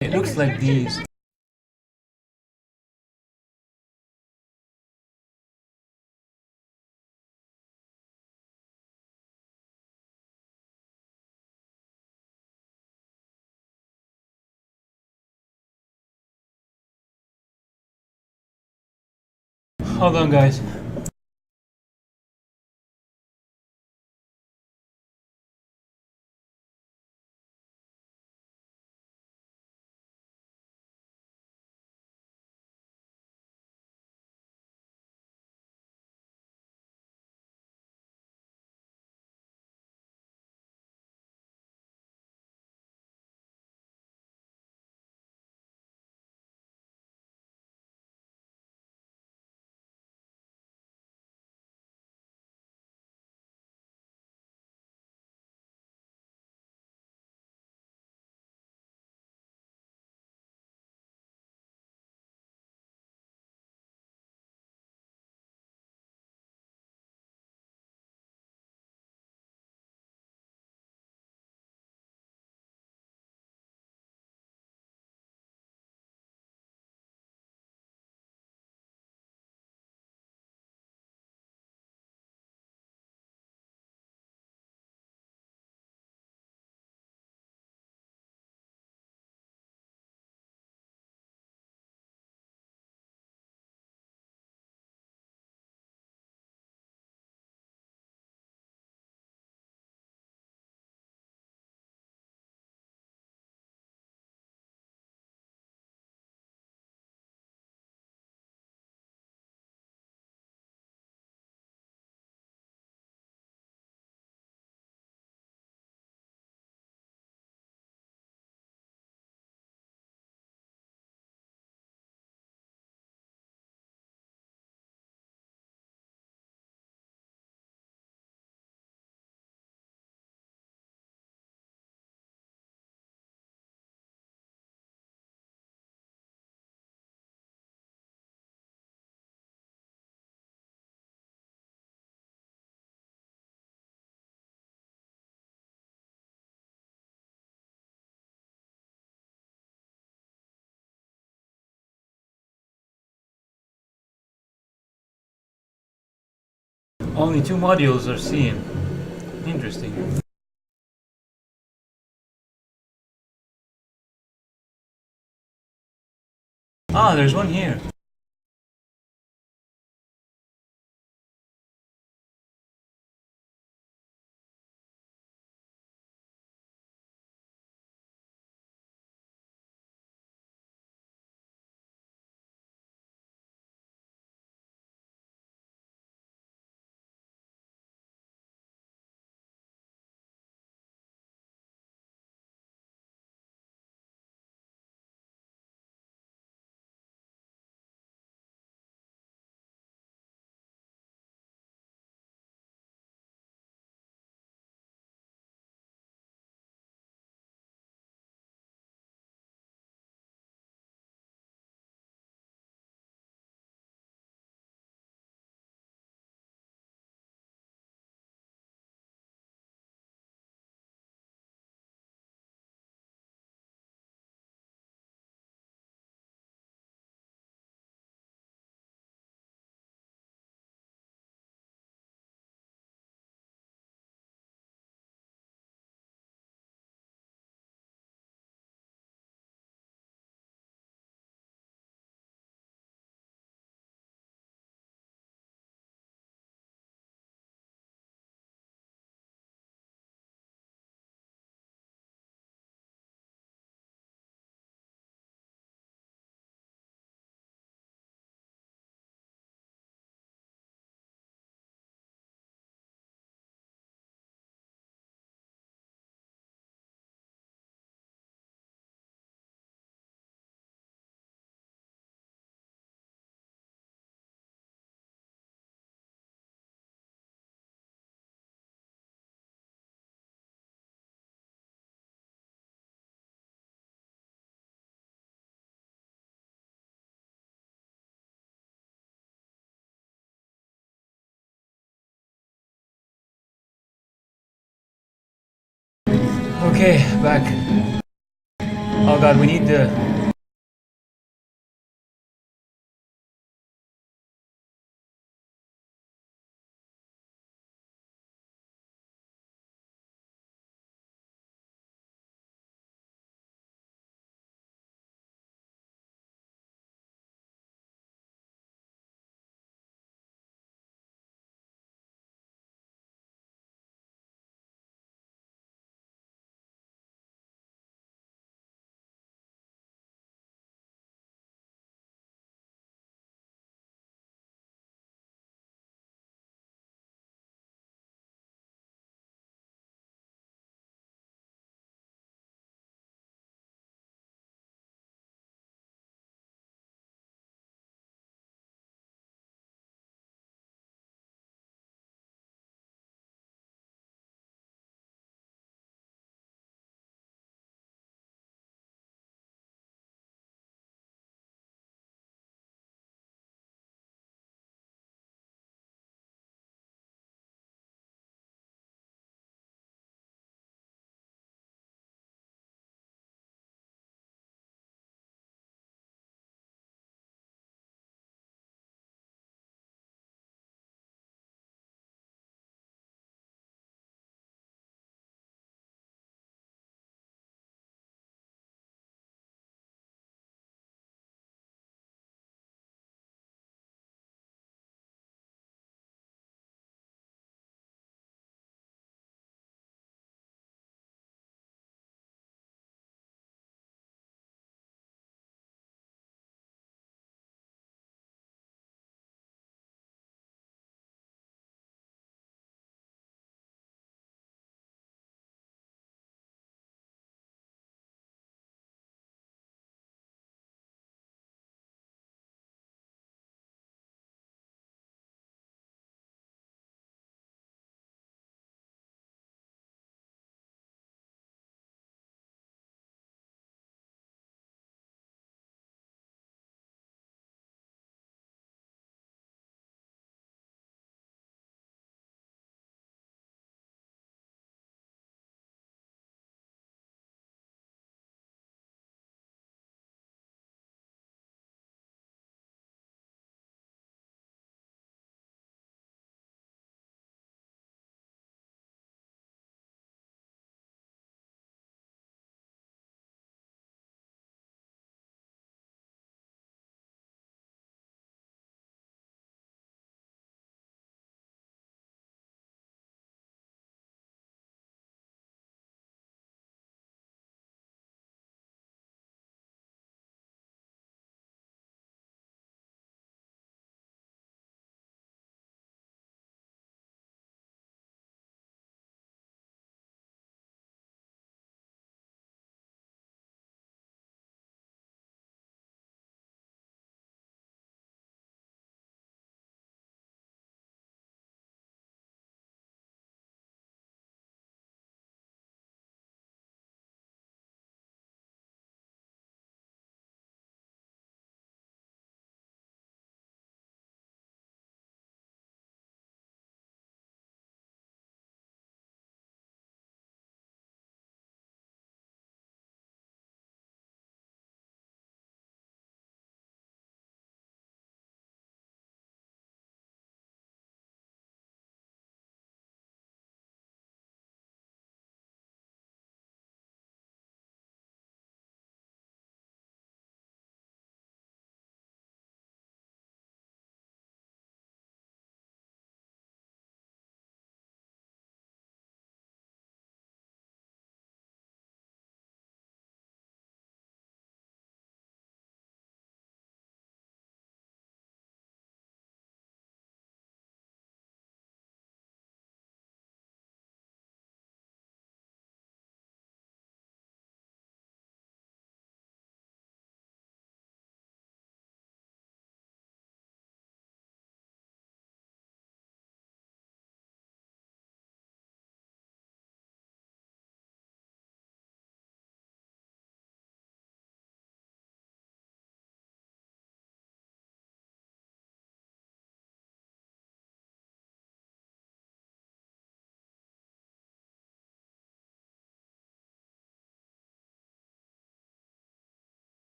It looks like these. Hold on, guys. Only 2 modules are seen. Interesting. Ah, there's one here. Okay, back. Oh god, we need the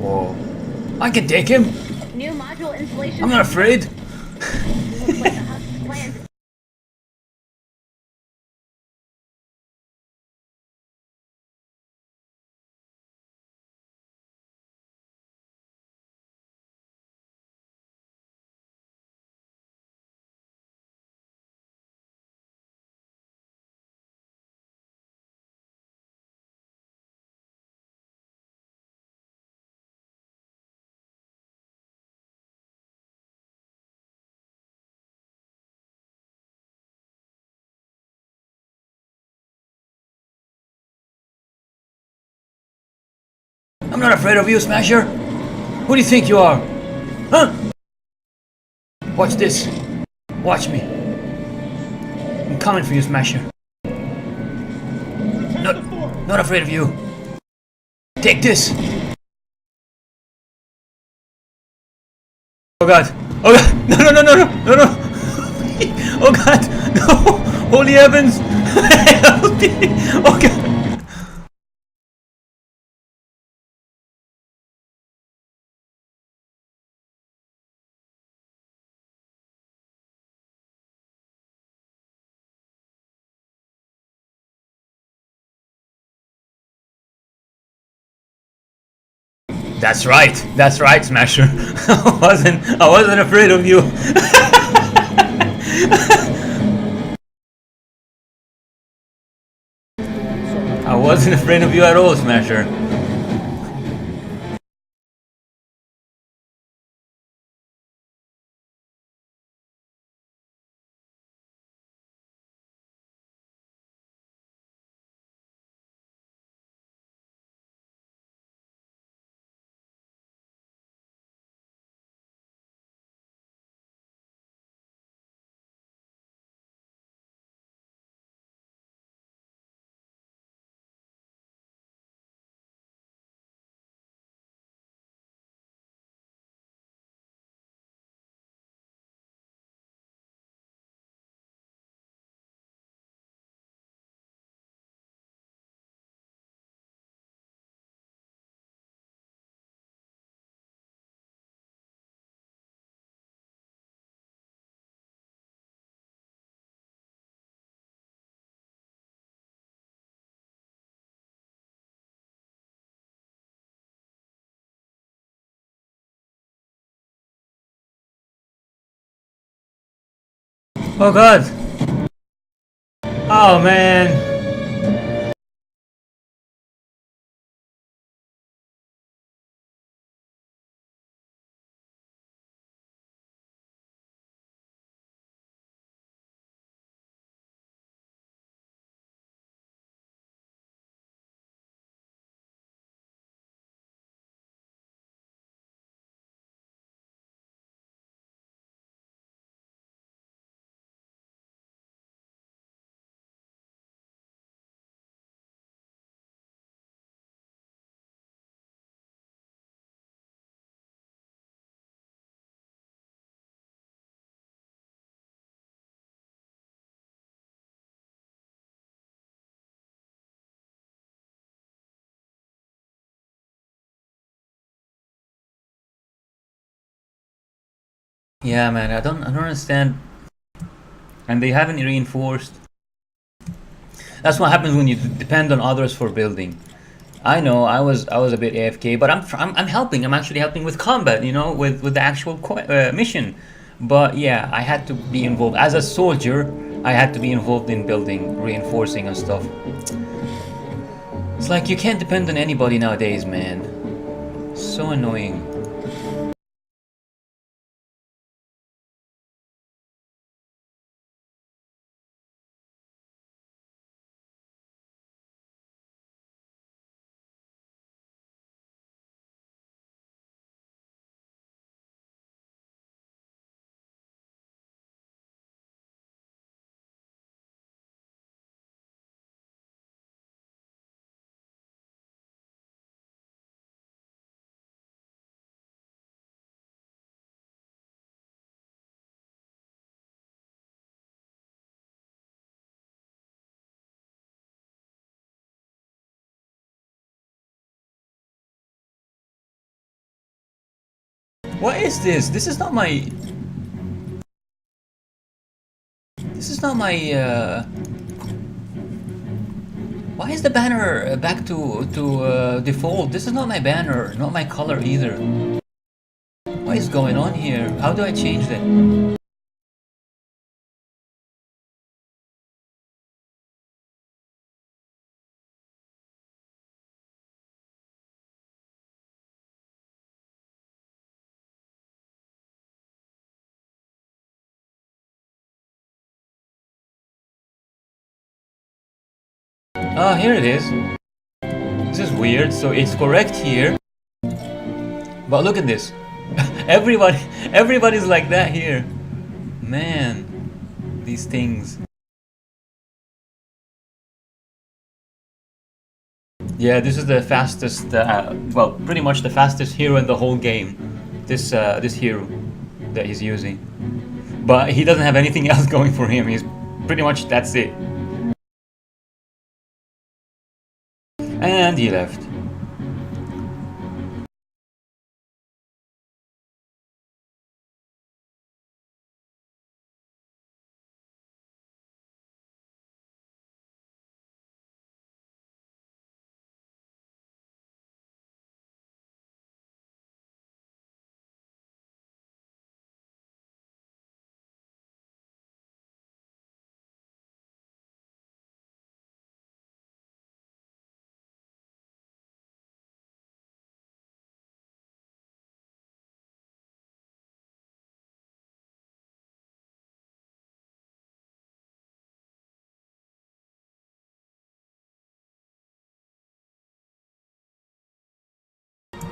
Whoa. I can take him. New module installation. I'm not afraid. Looks like the Husk's plans. I'm not afraid of you, Smasher. Who do you think you are? Huh? Watch this. Watch me. I'm coming for you, Smasher. Not afraid of you. Take this. Oh god. Oh god. No, no, no, no, no, no, no. Oh god. No. Holy heavens. Help me. Oh god. That's right. That's right, Smasher. I wasn't afraid of you. I wasn't afraid of you at all, Smasher. Oh god. Oh man. Yeah, man. I don't understand. And they haven't reinforced. That's what happens when you depend on others for building. I know I was a bit AFK, but I'm helping. I'm actually helping with combat, with the actual mission. But yeah, I had to be involved as a soldier. I had to be involved in building, reinforcing and stuff. It's like you can't depend on anybody nowadays, man. So annoying. What is this? This is not my... This is not my... Why is the banner back to default? This is not my banner, not my color either. What is going on here? How do I change that? Ah, here it is. This is weird. So it's correct here. But look at this. Everybody, everybody's like that here. Man, these things. Yeah, this is the fastest. Well, pretty much the fastest hero in the whole game. This hero that he's using. But he doesn't have anything else going for him. He's pretty much that's it. And he left.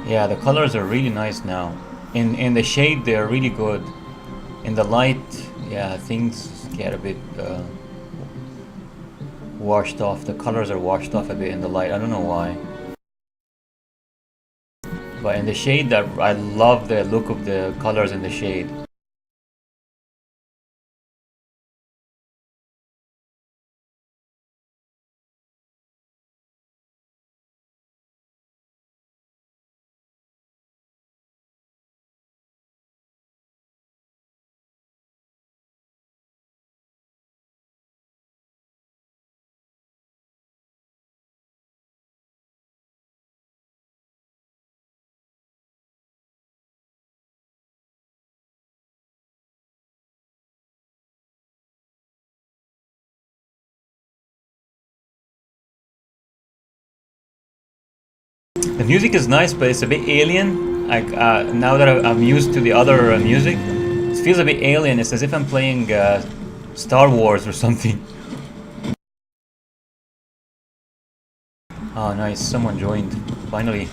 Yeah, the colors are really nice now. In the shade, they're really good. In the light, yeah, things get a bit washed off. The colors are washed off a bit in the light. I don't know why. But in the shade, that I love the look of the colors in the shade. The music is nice, but it's a bit alien. Like now that I'm used to the other music, it feels a bit alien. It's as if I'm playing Star Wars or something. Oh, nice! Someone joined finally.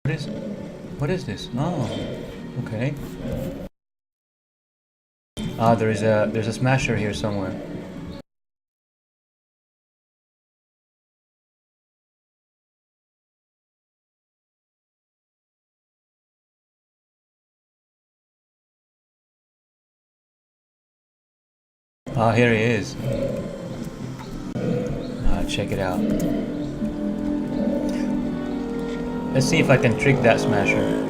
What is? What is this? Oh, okay. Ah, there's a smasher here somewhere. Ah, here he is. Check it out. Let's see if I can trick that smasher.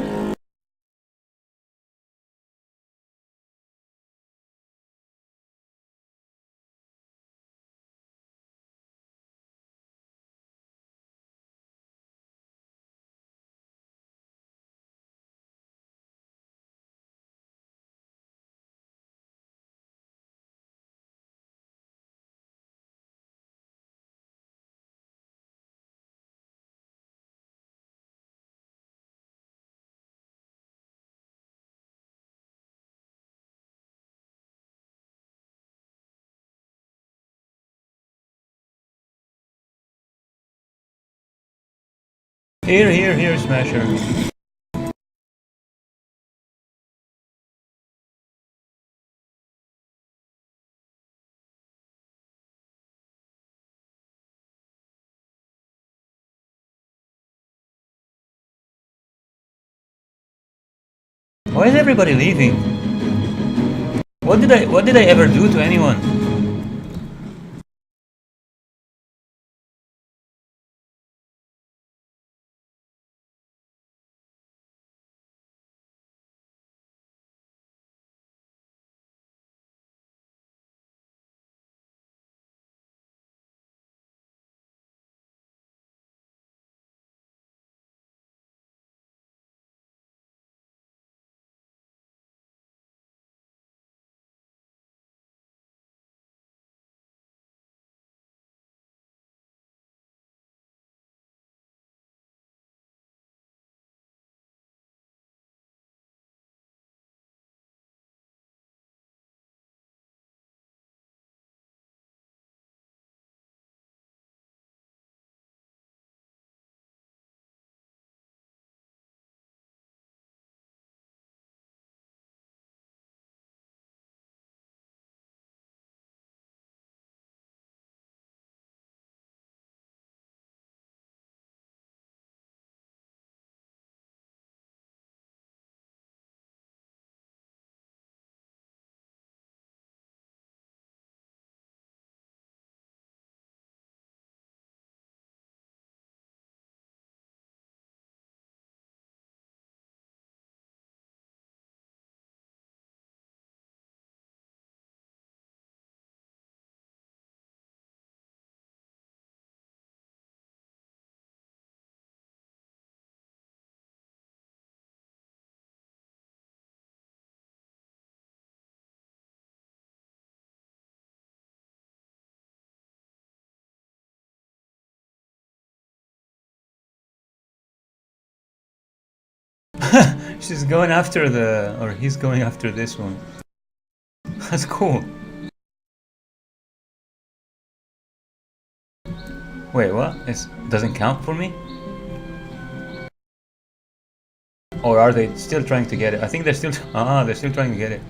Here, smasher. Why is everybody leaving? What did I ever do to anyone? She's going after or he's going after this one. That's cool. Wait, what? It doesn't count for me? Or are they still trying to get it? I think they're still. They're still trying to get it.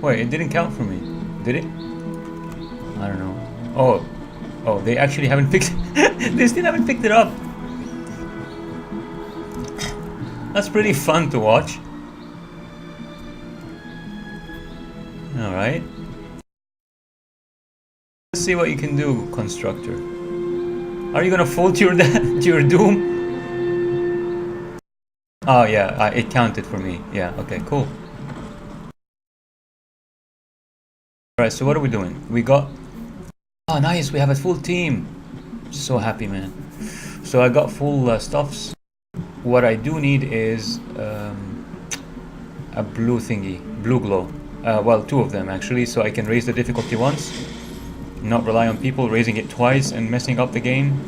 Wait, it didn't count for me. Did it? I don't know. Oh, they actually haven't picked. They still haven't picked it up. That's pretty fun to watch. All right. Let's see what you can do, constructor. Are you gonna fall to your to your doom? Oh yeah, it counted for me. Yeah. Okay. Cool. All right. So what are we doing? We got. Oh, nice. We have a full team. So happy, man. So I got full stuffs. What I do need is a blue thingy, blue glow. Well, two of them actually, so I can raise the difficulty once, not rely on people raising it twice and messing up the game.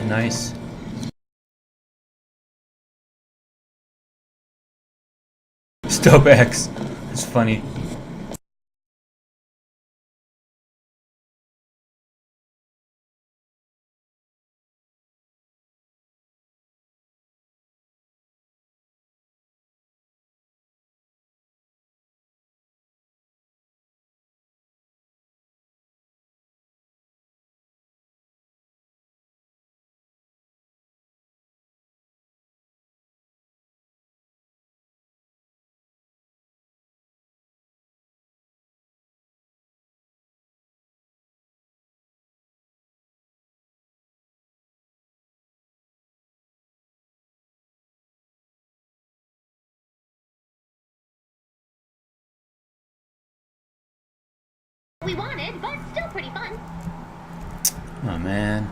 Nice. Stop X. It's funny. We wanted, but still pretty fun. Oh man.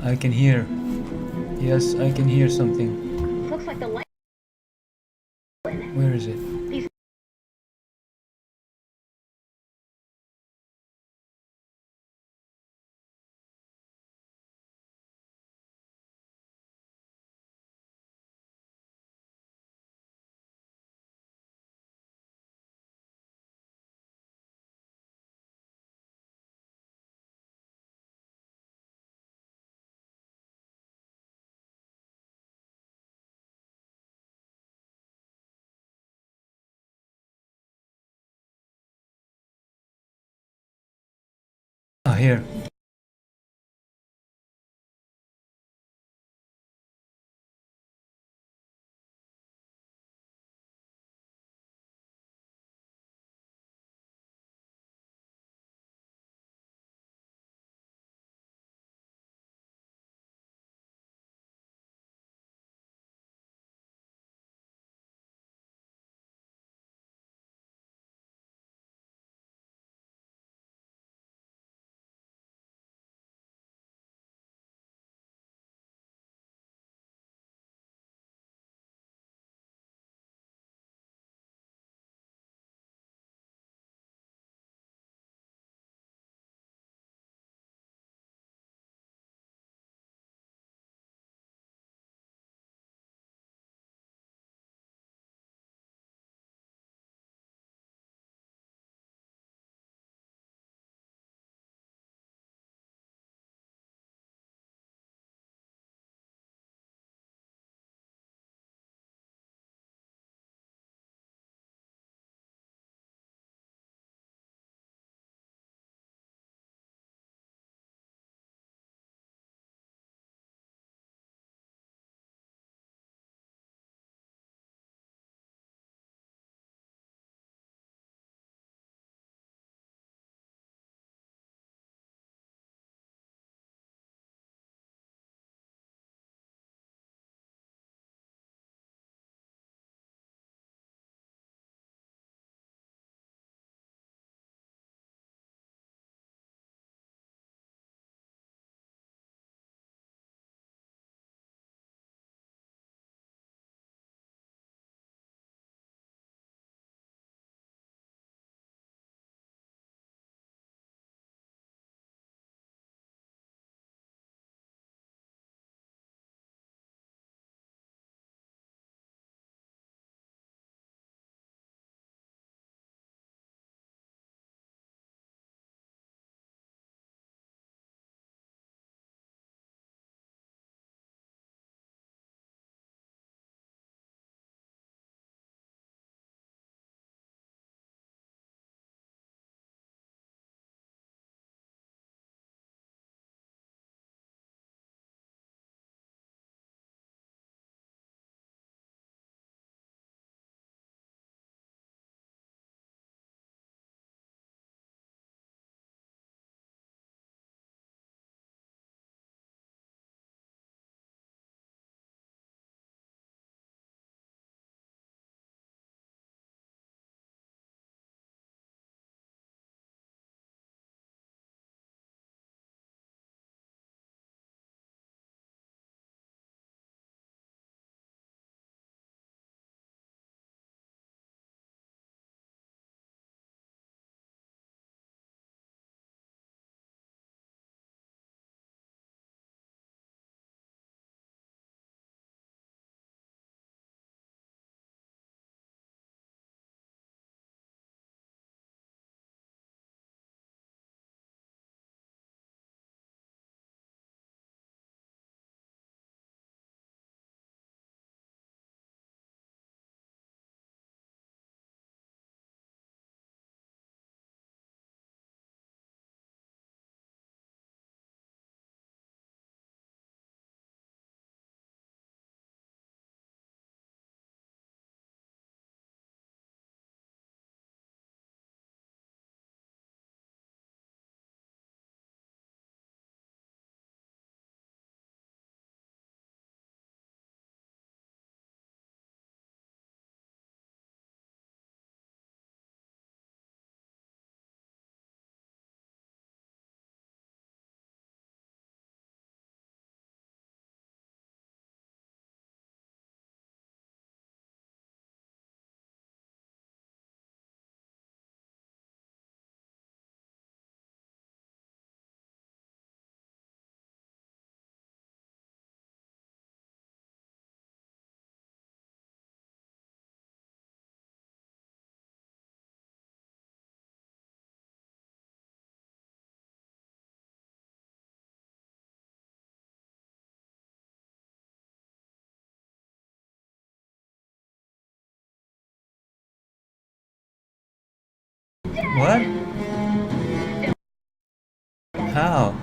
I can hear. Yes, I can hear something. Looks like the light. Where is it? These Ah, here. What? How?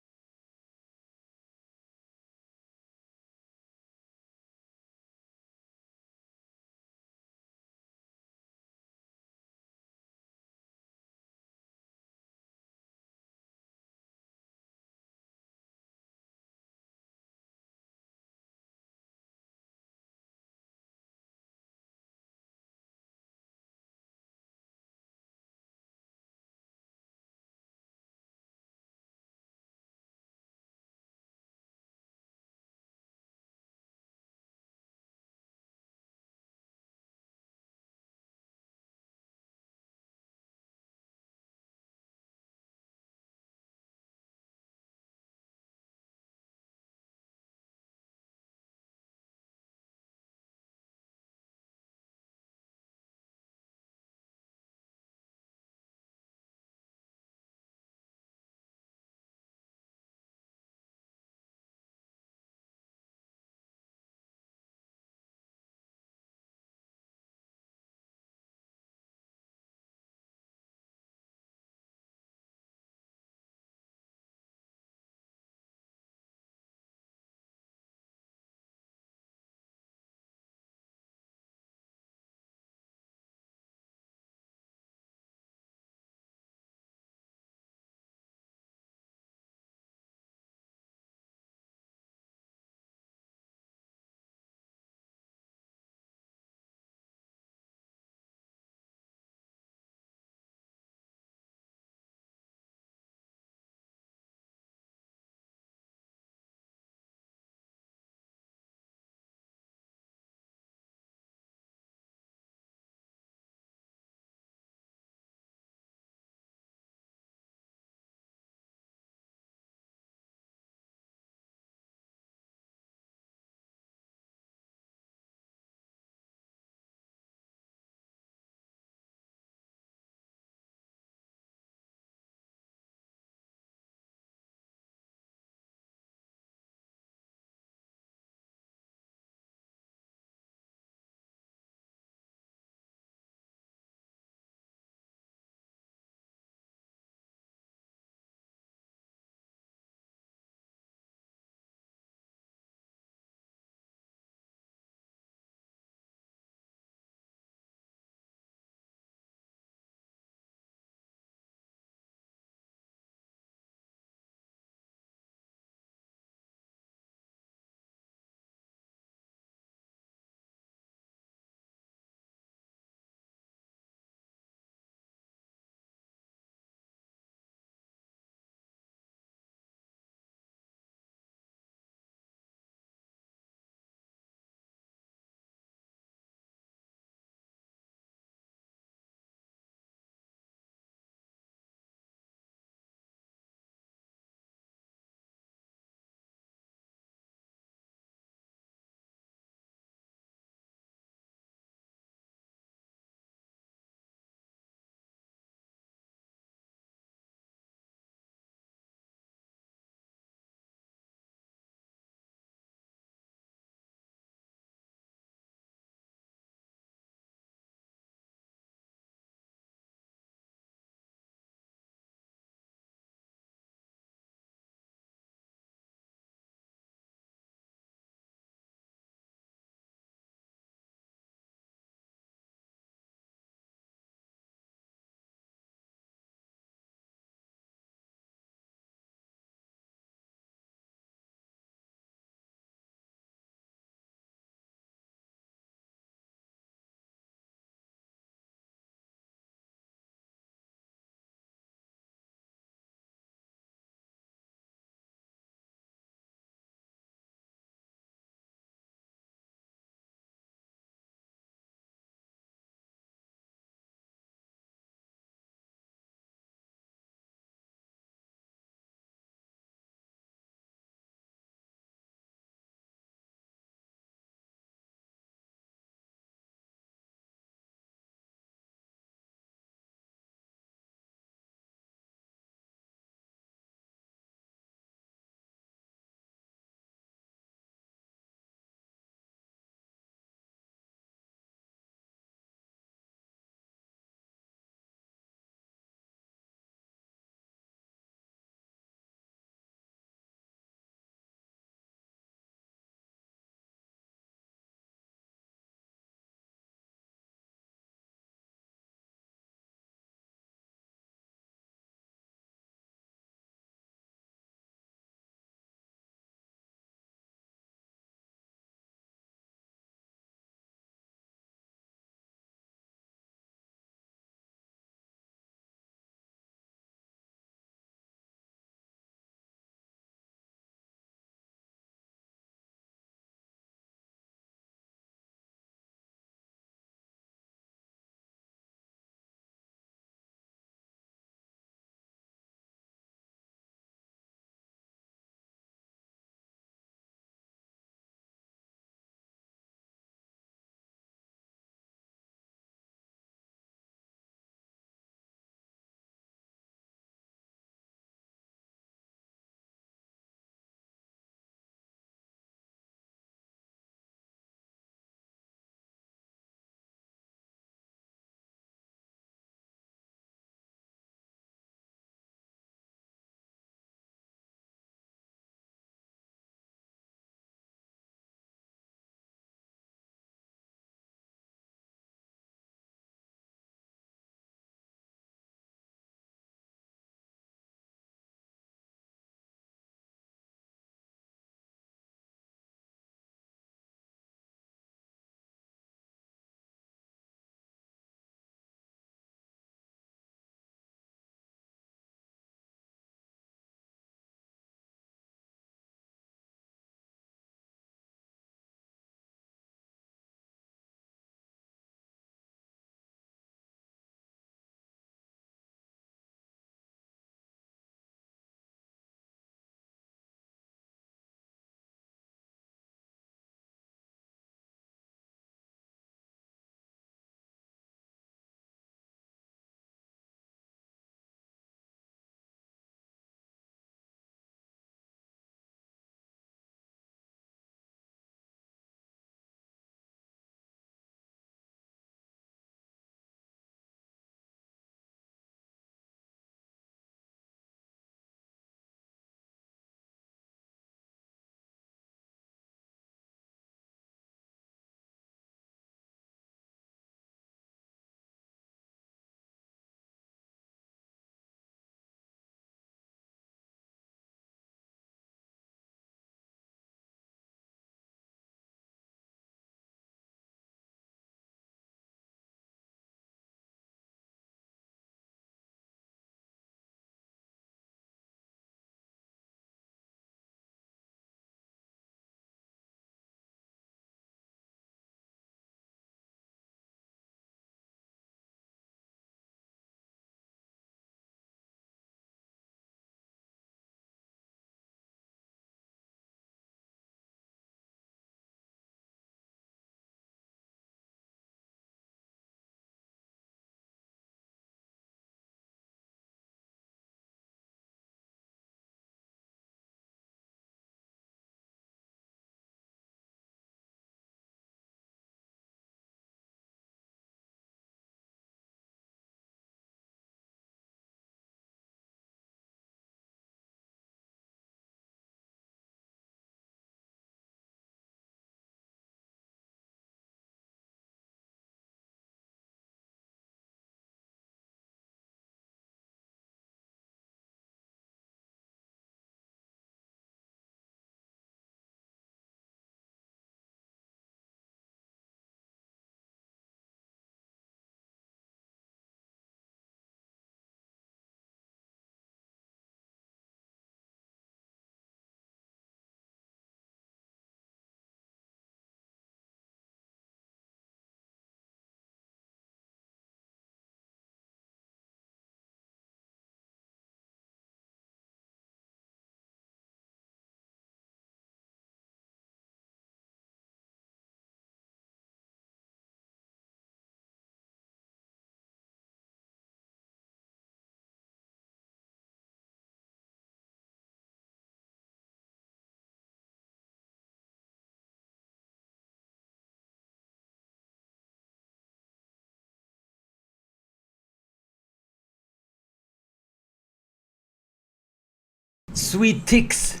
Sweet ticks.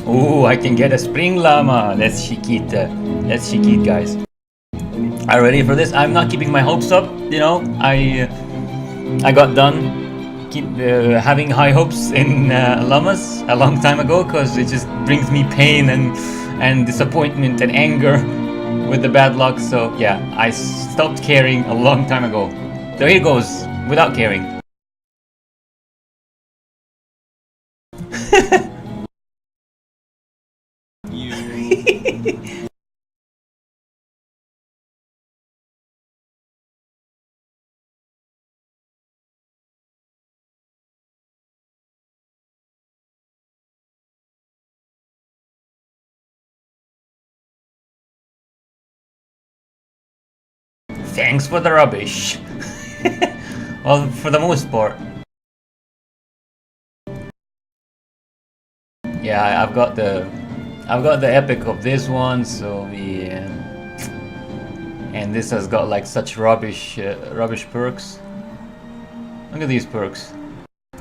Oh, I can get a spring llama. Let's chiquita. Let's chiquit, guys. Are you ready for this? I'm not keeping my hopes up. You know, I got done keep having high hopes in llamas a long time ago because it just brings me pain and disappointment and anger with the bad luck. So yeah, I stopped caring a long time ago. So here goes without caring. Thanks for the rubbish. Well, for the most part. Yeah, I've got the epic of this one, so yeah. And this has got like such rubbish perks. Look at these perks.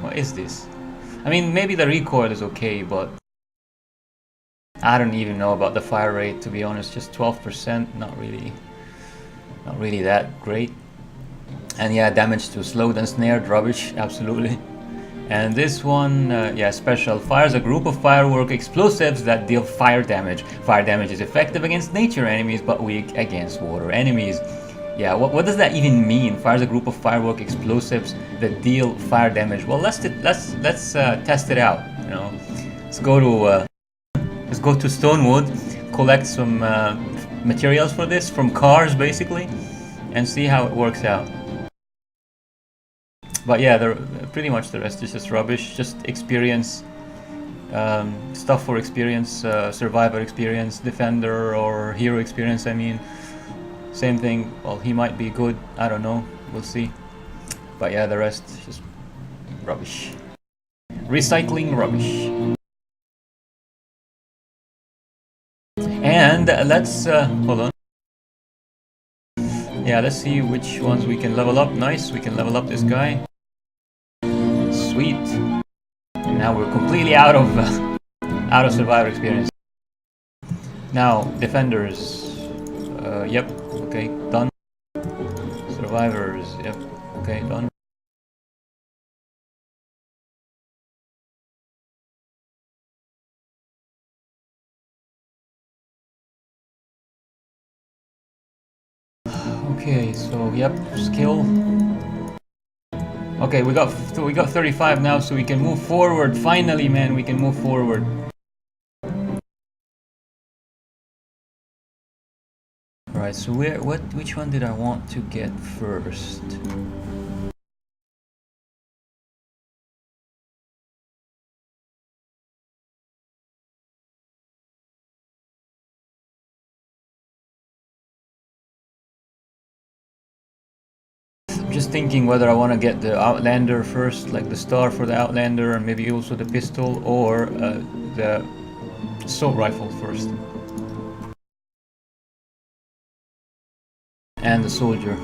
What is this? I mean, maybe the recoil is okay, but I don't even know about the fire rate, to be honest. Just 12%, not really that great. And yeah, damage to slowed and snared, rubbish, absolutely. And this one, yeah, special. Fires a group of firework explosives that deal fire damage. Fire damage is effective against nature enemies, but weak against water enemies. Yeah, what does that even mean? Fires a group of firework explosives that deal fire damage. Well, let's test it out. You know, let's go to Stonewood, collect some materials for this from cars, basically, and see how it works out. But yeah, pretty much the rest is just rubbish. Just experience, stuff for experience, survivor experience, defender or hero experience. I mean, same thing. Well, he might be good. I don't know. We'll see. But yeah, the rest is just rubbish. Recycling rubbish. And let's hold on. Yeah, let's see which ones we can level up. Nice, we can level up this guy. Sweet. And now we're completely out of survivor experience. Now defenders. Yep. Okay, done. Survivors. Yep. Okay, done. Okay, so yep, skill. Okay, we got 35 now, so we can move forward. Finally, man, we can move forward. Alright, so which one did I want to get first? I'm just thinking whether I want to get the Outlander first, like the star for the Outlander, and maybe also the pistol, or the assault rifle first. And the soldier.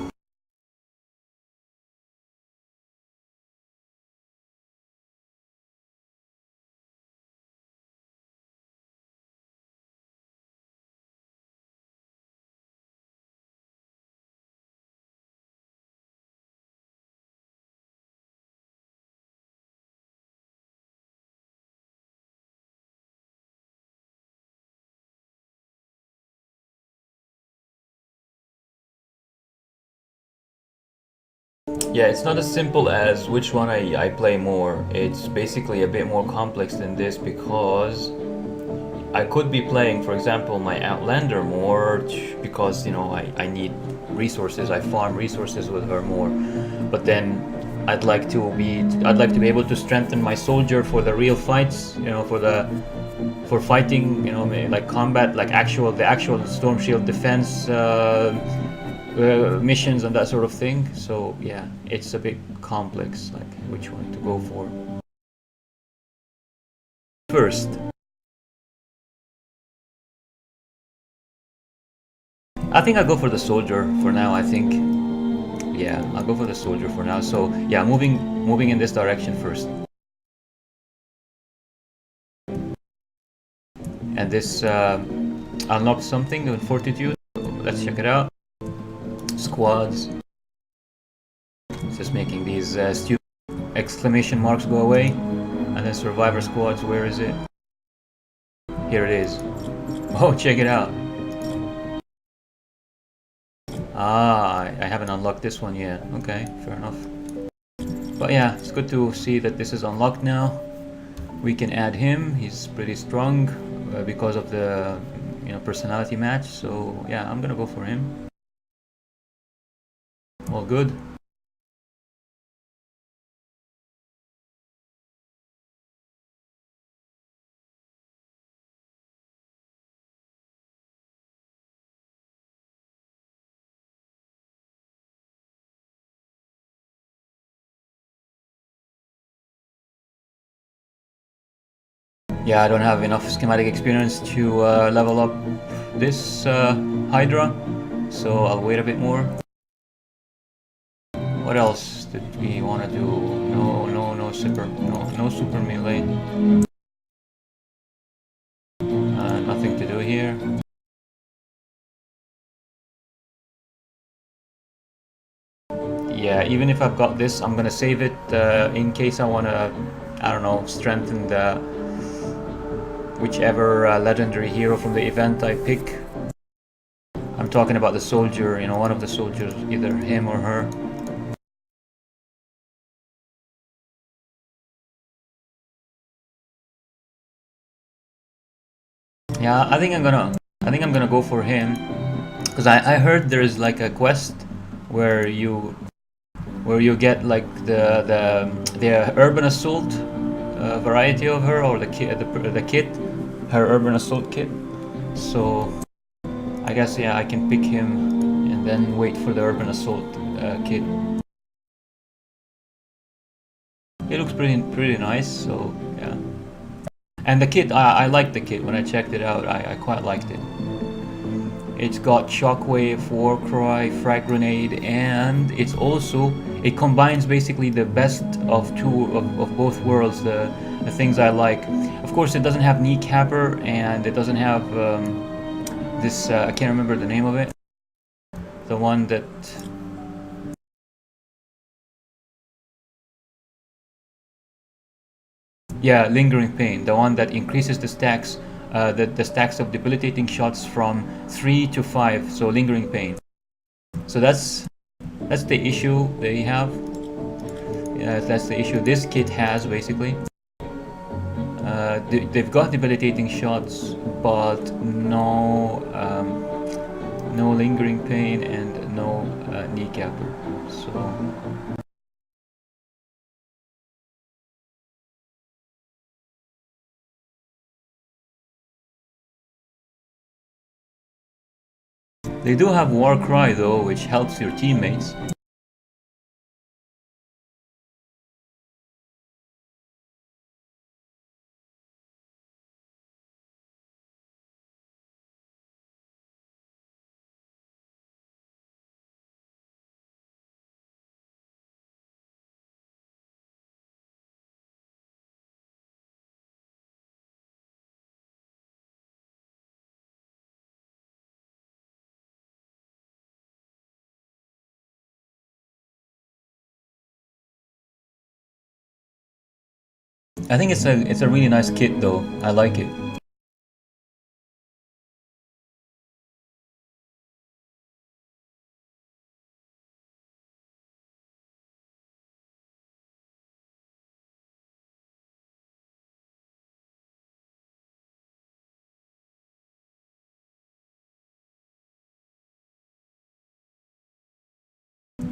Yeah, it's not as simple as which one I play more. It's basically a bit more complex than this because I could be playing, for example, my Outlander more because, you know, I need resources. I farm resources with her more. But then I'd like to be able to strengthen my soldier for the real fights, you know, for fighting, you know, like combat, like the actual Storm Shield defense missions and that sort of thing. So yeah, it's a bit complex, like which one to go for first. I think I'll go for the soldier for now. I think Yeah, I'll go for the soldier for now. So yeah, moving in this direction first. And this unlocks something in fortitude. Let's check it out. Squads. It's just making these stupid exclamation marks go away. And then survivor squads, where is it? Here it is. Oh, check it out. Ah, I haven't unlocked this one yet. Okay, fair enough. But yeah, it's good to see that this is unlocked now. We can add him. He's pretty strong because of the personality match. So yeah, I'm gonna go for him. All good. Yeah, I don't have enough schematic experience to level up this Hydra, so I'll wait a bit more. What else did we want to do? No super melee. Nothing to do here. Yeah, even if I've got this, I'm gonna save it in case I wanna, I don't know, strengthen the whichever legendary hero from the event I pick. I'm talking about the soldier, one of the soldiers, either him or her. Yeah, I think I'm gonna go for him, because I heard there's like a quest where you get like the urban assault variety of her, or the kit, her urban assault kit. So I guess yeah, I can pick him and then wait for the urban assault kit. It looks pretty nice. So yeah, and the kit, I liked the kit when I checked it out. I quite liked it. It's got shockwave, war cry, frag grenade, and it combines basically the best of both worlds. The things I like. Of course, it doesn't have kneecapper, and it doesn't have this. I can't remember the name of it. The one that. Yeah, lingering pain. The one that increases the stacks. The stacks of debilitating shots from 3 to 5, so lingering pain. So that's the issue they have. That's the issue this kit has basically. They've got debilitating shots, but no lingering pain and no kneecapper. So. They do have war cry though, which helps your teammates. I think it's a really nice kit though. I like it.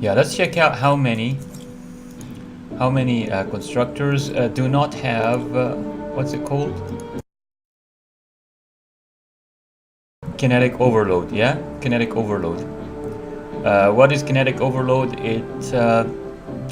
Yeah, let's check out how many constructors do not have what's it called? Kinetic overload. Yeah, kinetic overload. What is kinetic overload?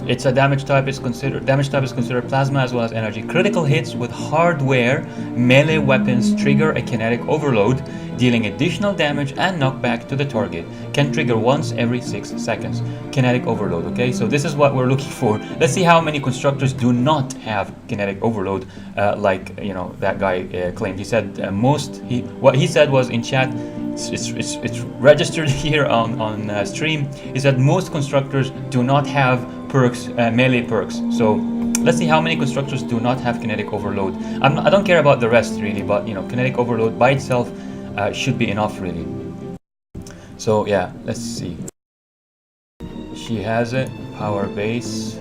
It's a damage type is considered plasma as well as energy. Critical hits with hardware melee weapons trigger a kinetic overload, dealing additional damage and knockback to the target. Can trigger once every 6 seconds. Kinetic overload. Okay, so this is what we're looking for. Let's see how many constructors do not have kinetic overload, like that guy claimed. He said what he said was in chat. It's registered here on stream. He said most constructors do not have perks, melee perks. So let's see how many constructors do not have kinetic overload. I don't care about the rest really, but kinetic overload by itself should be enough really. So yeah, let's see. She has it. Power base.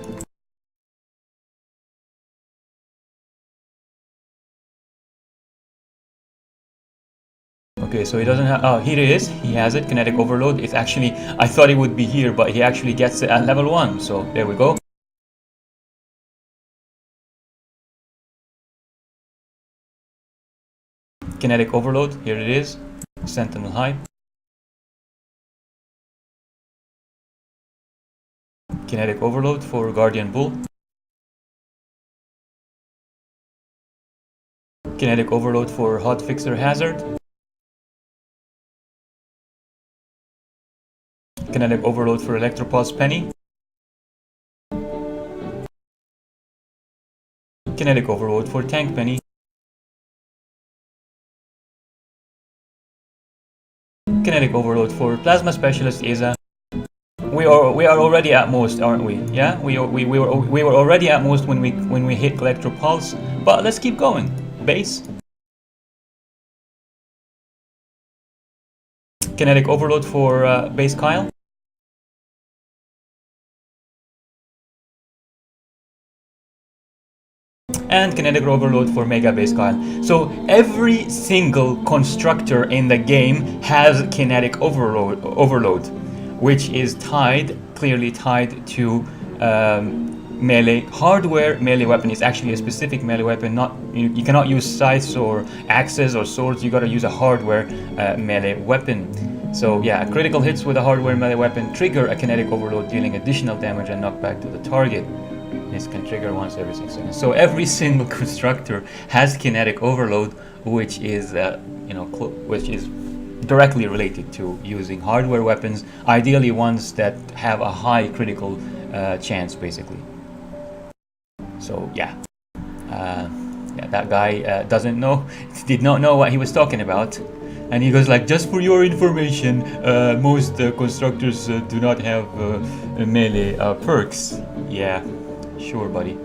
Okay, so he doesn't have. Oh, here it is. He has it. Kinetic overload. It's actually. I thought it would be here, but he actually gets it at level 1. So there we go. Kinetic overload. Here it is. Sentinel high. Kinetic overload for Guardian Bull. Kinetic overload for Hotfixer Hazard. Kinetic overload for Electropulse Penny. Kinetic overload for Tank Penny. Kinetic overload for Plasma Specialist Asa. We are already at most, aren't we? Yeah, we were already at most when we hit Electropulse, but let's keep going. Base. Kinetic overload for Base Kyle. And kinetic overload for Mega Base Kyle. So every single constructor in the game has kinetic overload, which is clearly tied to melee hardware. Melee weapon is actually a specific melee weapon. You cannot use scythes or axes or swords. You gotta use a hardware melee weapon. So yeah, critical hits with a hardware melee weapon trigger a kinetic overload, dealing additional damage and knockback to the target. This can trigger once every 6 seconds. So every single constructor has kinetic overload, which is directly related to using hardware weapons, ideally ones that have a high critical chance, basically. So yeah, that guy did not know what he was talking about, and he goes like, just for your information, most constructors do not have melee perks. Yeah. Sure, buddy.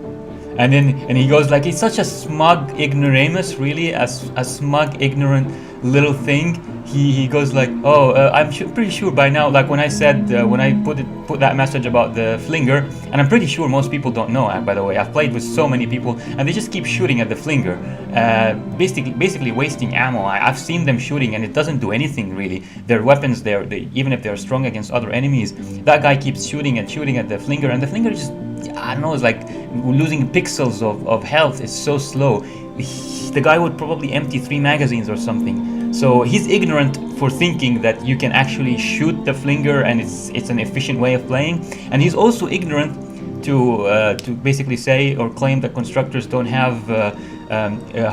And he goes like, he's such a smug ignoramus, really, a smug ignorant little thing. He goes like, oh, I'm pretty sure by now, like when I said when I put that message about the flinger, and I'm pretty sure most people don't know. By the way, I've played with so many people, and they just keep shooting at the flinger, basically wasting ammo. I've seen them shooting, and it doesn't do anything really. Their weapons, even if they're strong against other enemies, that guy keeps shooting at the flinger, and the flinger just, I don't know, it's like losing pixels of health. It's so slow. The guy would probably empty 3 magazines or something. So he's ignorant for thinking that you can actually shoot the flinger and it's an efficient way of playing. And he's also ignorant to basically say or claim that constructors don't have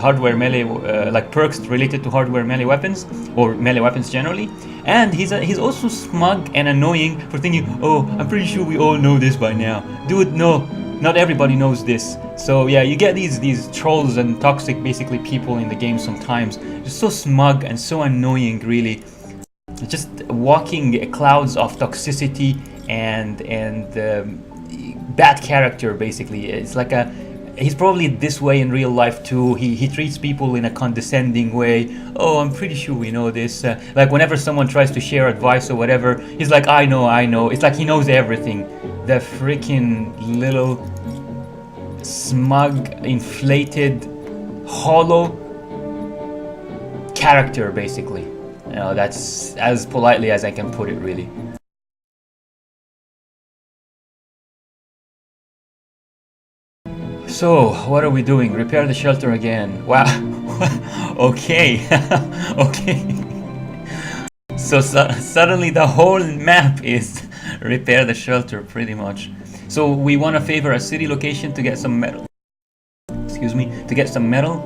hardware melee like perks related to hardware melee weapons or melee weapons generally. And he's also smug and annoying for thinking, oh, I'm pretty sure we all know this by now. Dude, no, not everybody knows this. So yeah, you get these trolls and toxic basically people in the game sometimes, just so smug and so annoying, really, just walking clouds of toxicity and bad character. Basically, it's like he's probably this way in real life too. He treats people in a condescending way. Oh, I'm pretty sure we know this. Like whenever someone tries to share advice or whatever, he's like, I know. It's like he knows everything. The freaking little smug, inflated, hollow character, basically. That's as politely as I can put it, really. So, what are we doing? Repair the shelter again. Wow. Okay. Okay. So suddenly the whole map is repair the shelter, pretty much. So we want to favor a city location to get some metal. Excuse me, to get some metal.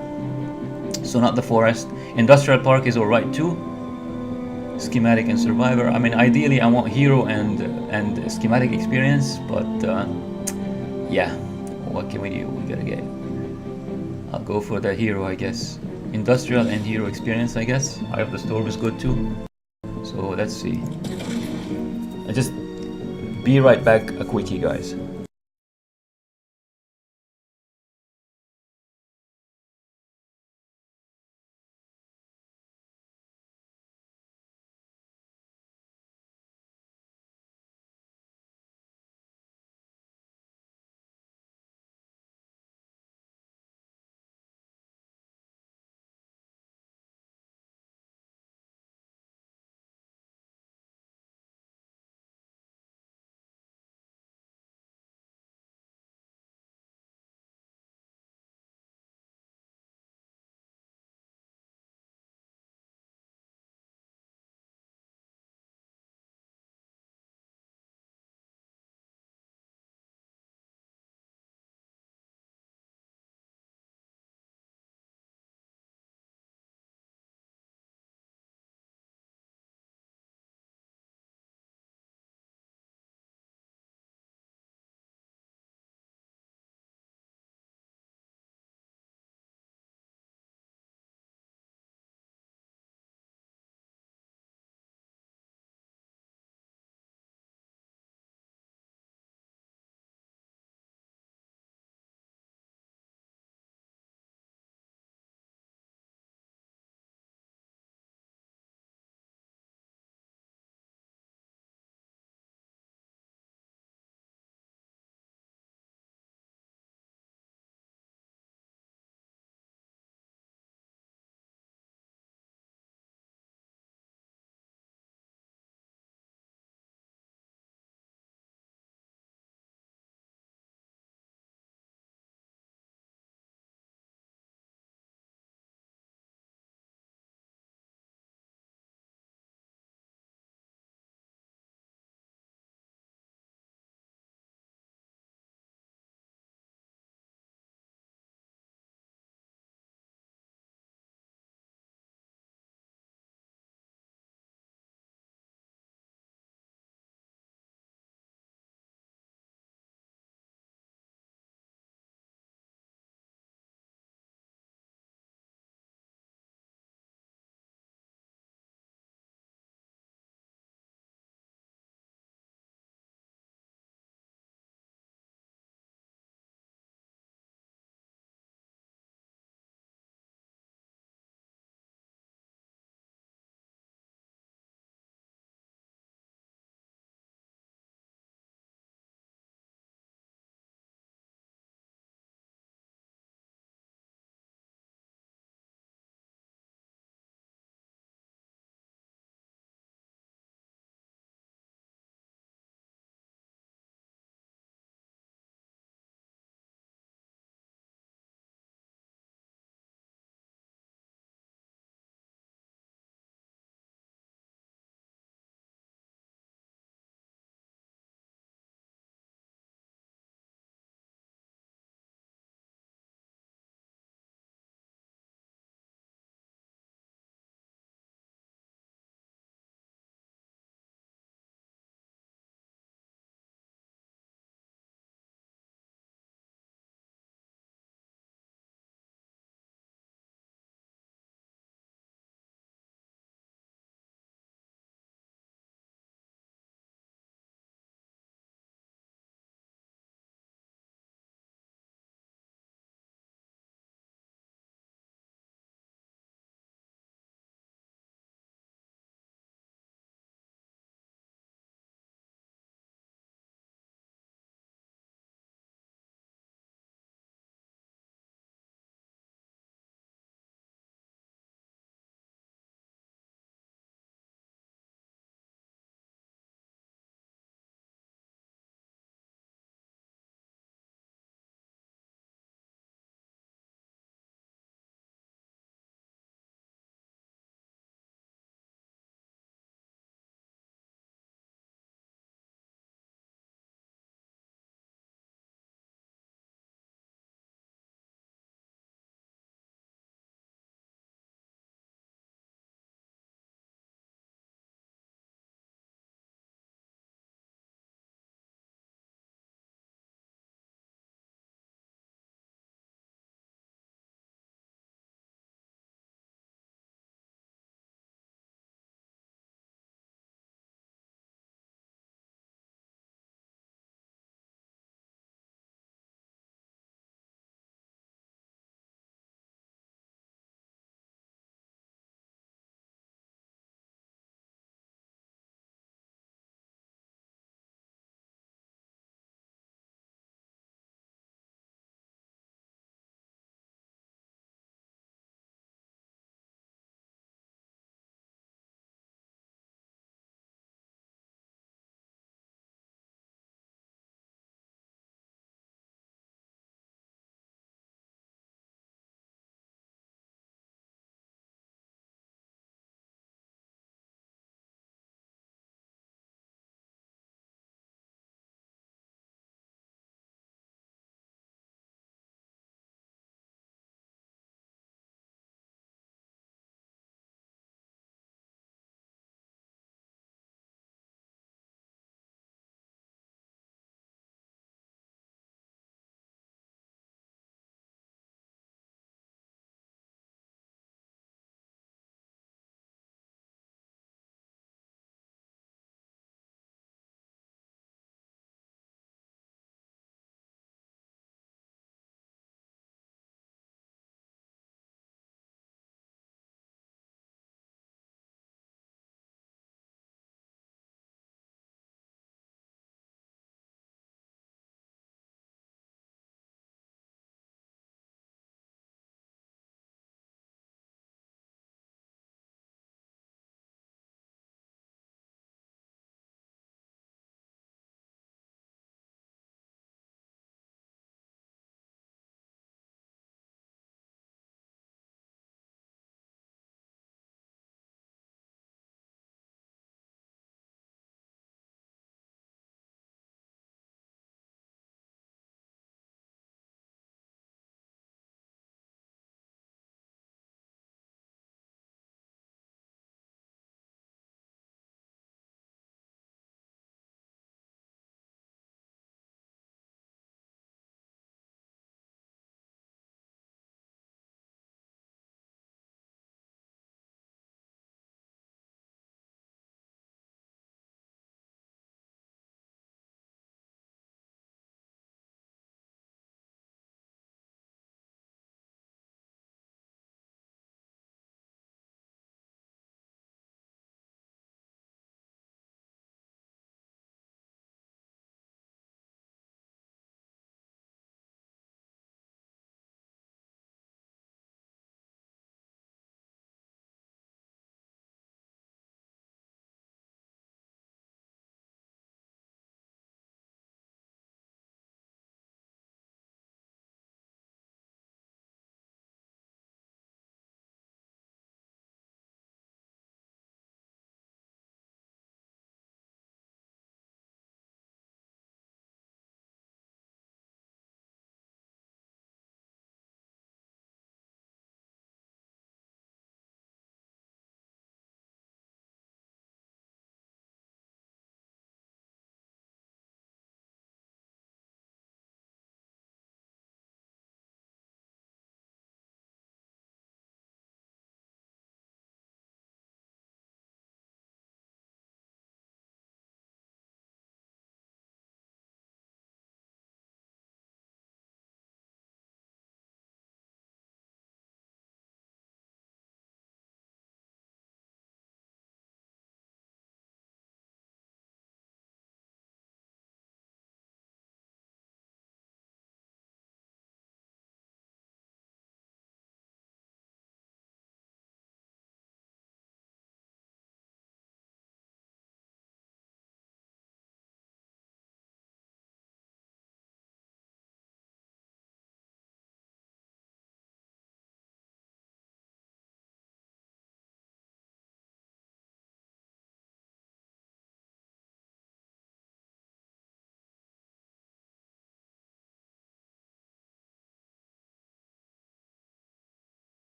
So not the forest. Industrial park is alright too. Schematic and survivor. I mean, ideally I want hero and schematic experience, but yeah, what can we do? We gotta get. I'll go for the hero, I guess. Industrial and hero experience, I guess. Eye of the Storm is good too. So let's see. I just be right back, a quickie, guys.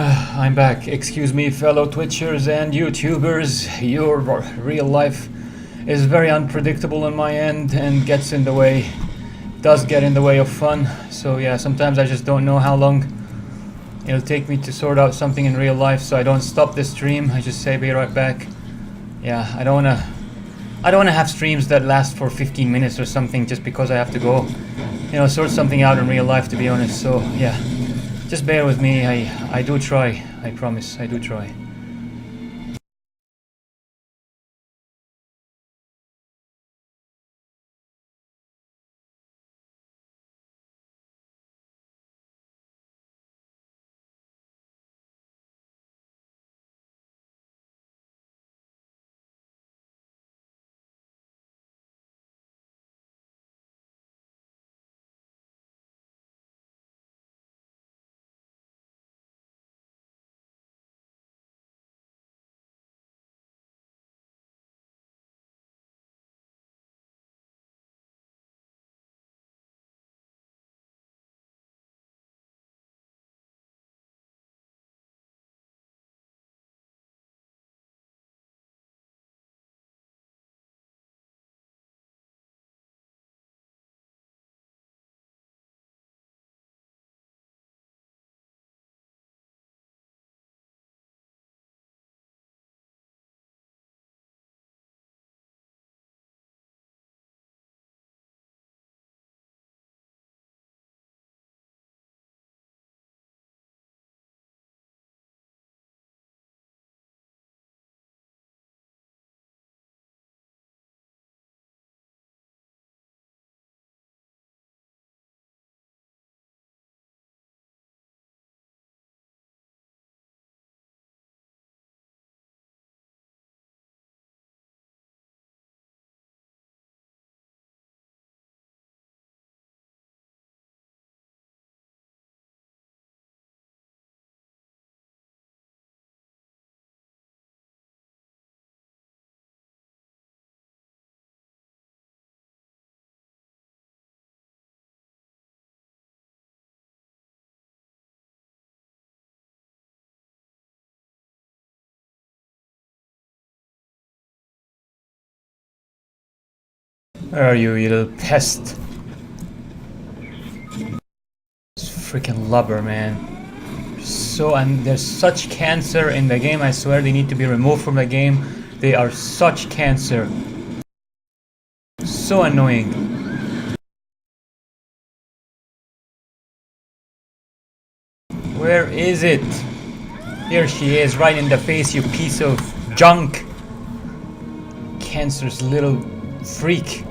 I'm back. Excuse me, fellow Twitchers and YouTubers. Your real life is very unpredictable on my end and gets in the way, does get in the way of fun. So yeah, sometimes I just don't know how long it'll take me to sort out something in real life, so I don't stop the stream. I just say be right back. Yeah, I don't wanna have streams that last for 15 minutes or something just because I have to go, sort something out in real life, to be honest. So yeah, just bear with me. I do try. I promise. I do try. Where are you, you little pest? This freaking lubber, man. And there's such cancer in the game. I swear they need to be removed from the game. They are such cancer. So annoying. Where is it? Here she is, right in the face, you piece of junk. Cancerous little freak.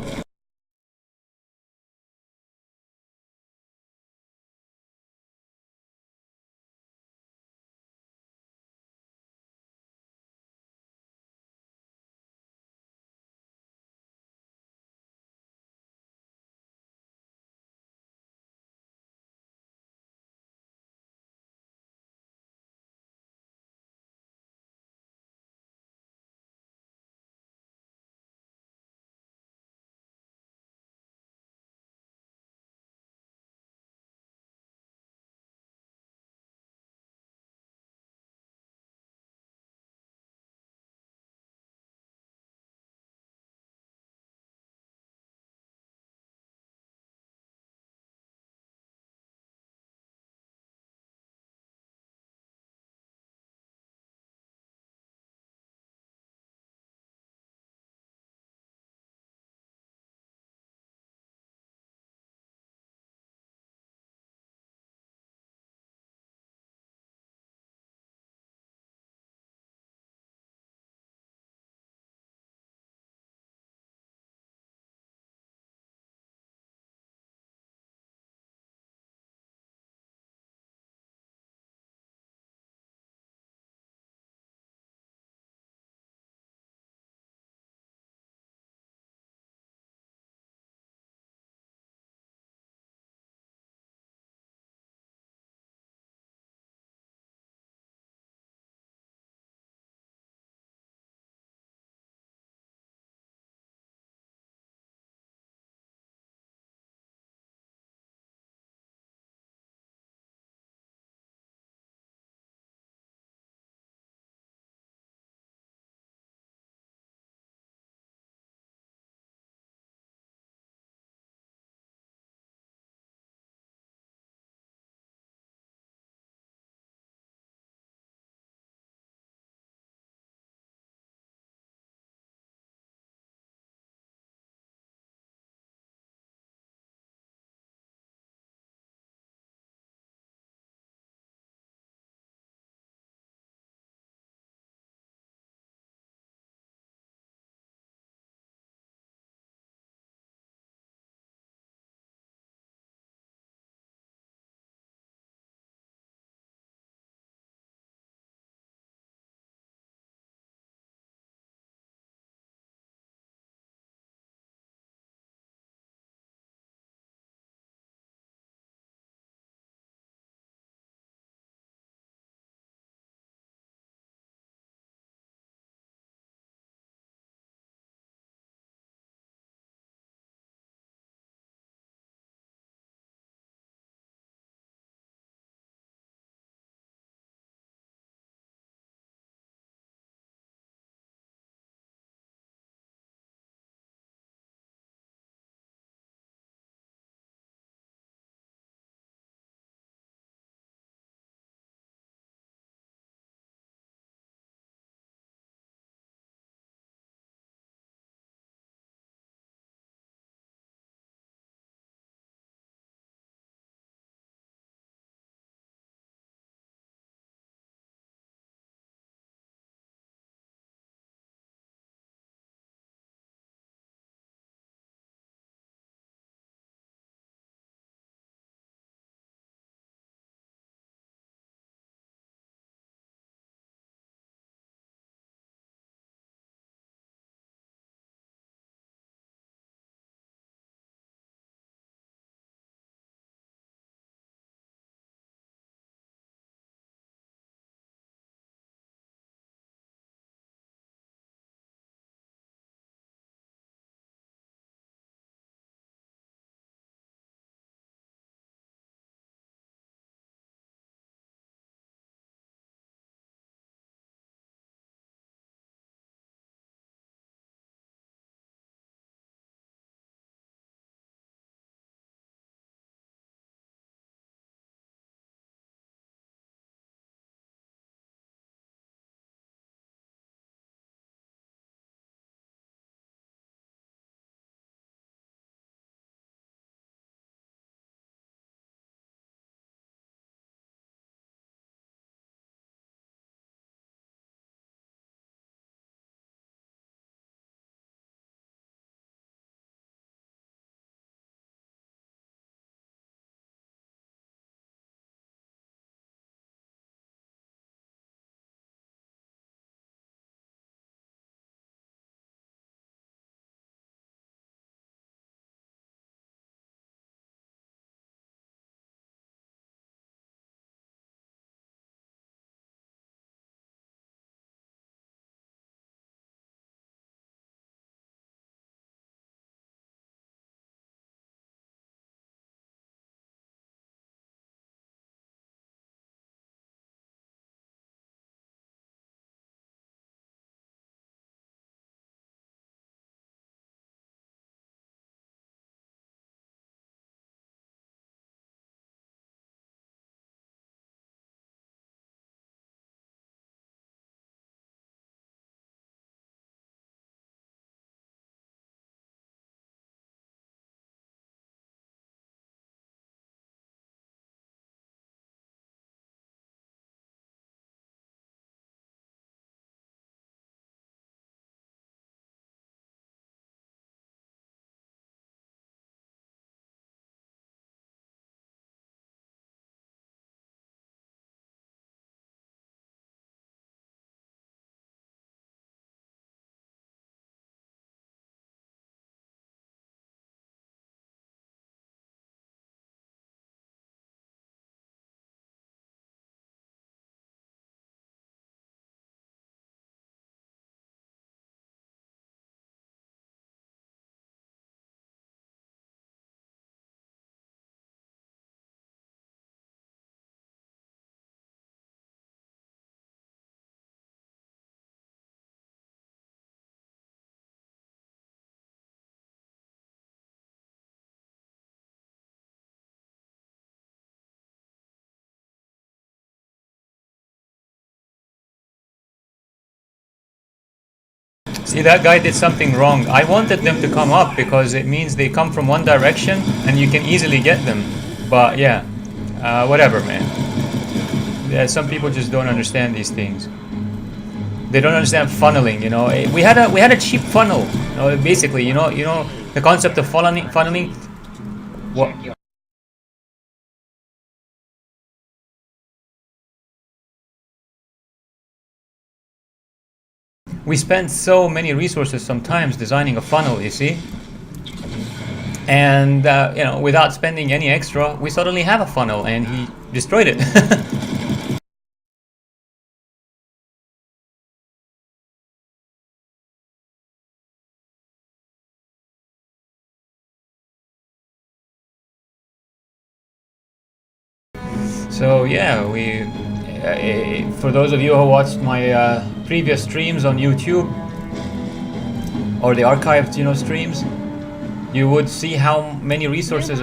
See, that guy did something wrong. I wanted them to come up because it means they come from one direction and you can easily get them. But yeah, whatever, man. Yeah, some people just don't understand these things. They don't understand funneling. You know, we had a cheap funnel. You know, basically, you know the concept of funneling. Funneling. What? We spend so many resources sometimes designing a funnel. You see, and without spending any extra, we suddenly have a funnel, and he destroyed it. So yeah, for those of you who watched my previous streams on YouTube or the archived streams, you would see how many resources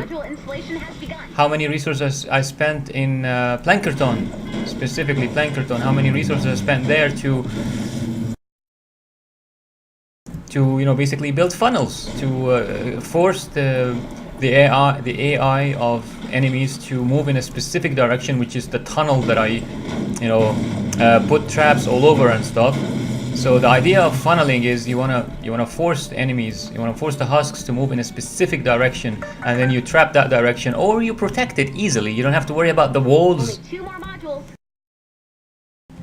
I spent in Plankerton, specifically Plankerton. How many resources I spent there to basically build funnels to force the AI of enemies to move in a specific direction, which is the tunnel that I put traps all over and stuff. So the idea of funneling is you wanna force the enemies, you wanna force the husks to move in a specific direction, and then you trap that direction, or you protect it easily. You don't have to worry about the walls. Only 2 more modules.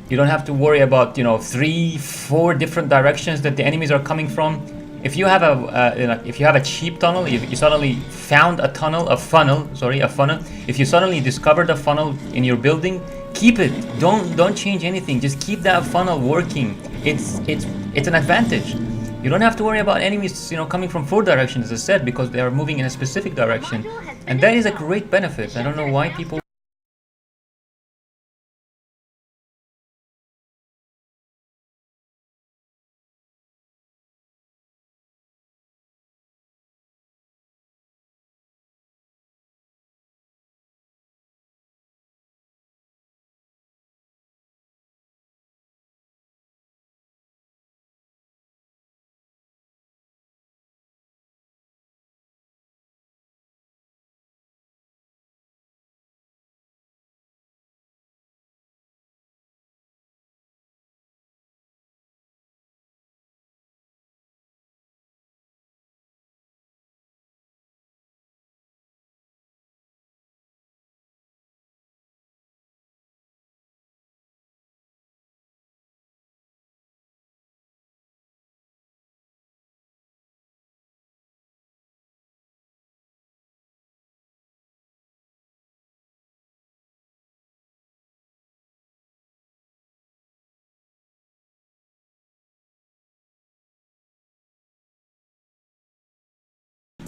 You don't have to worry about 3, 4 different directions that the enemies are coming from. If you have a cheap tunnel, if you suddenly found a funnel. If you suddenly discovered a funnel in your building, keep it. Don't change anything. Just keep that funnel working. It's an advantage. You don't have to worry about enemies coming from 4 directions, as I said, because they are moving in a specific direction, and that is a great benefit. I don't know why people.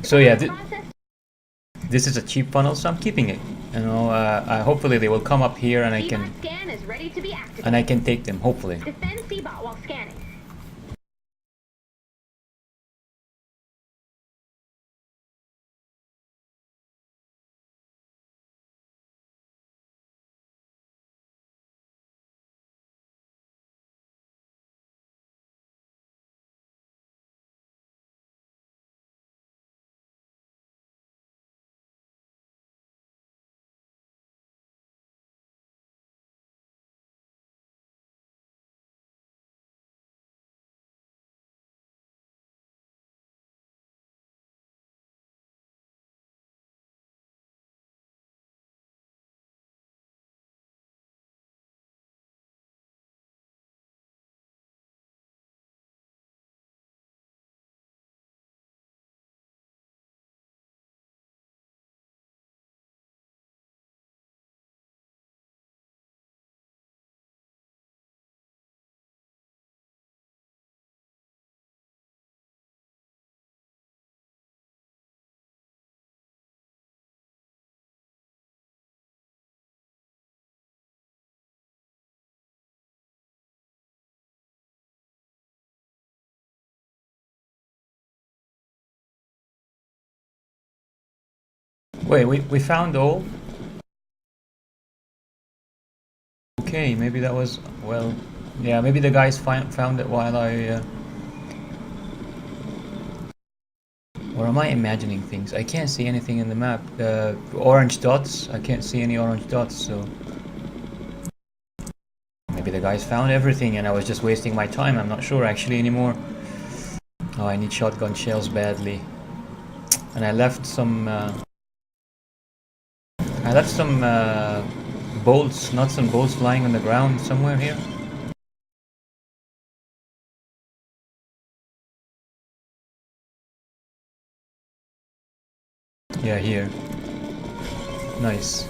So yeah, this is a cheap funnel, so I'm keeping it. Hopefully they will come up here and C-bot scan is ready to be activated. I can take them. Hopefully. Defend C-bot while scanning. Wait, we found all. Okay, maybe that was, well, yeah, maybe the guys found it while I Or am I imagining things? I can't see anything in the map. Orange dots. I can't see any orange dots, so maybe the guys found everything and I was just wasting my time. I'm not sure actually anymore. Oh, I need shotgun shells badly. And I left some bolts, nuts and bolts lying on the ground somewhere here. Yeah, here. Nice.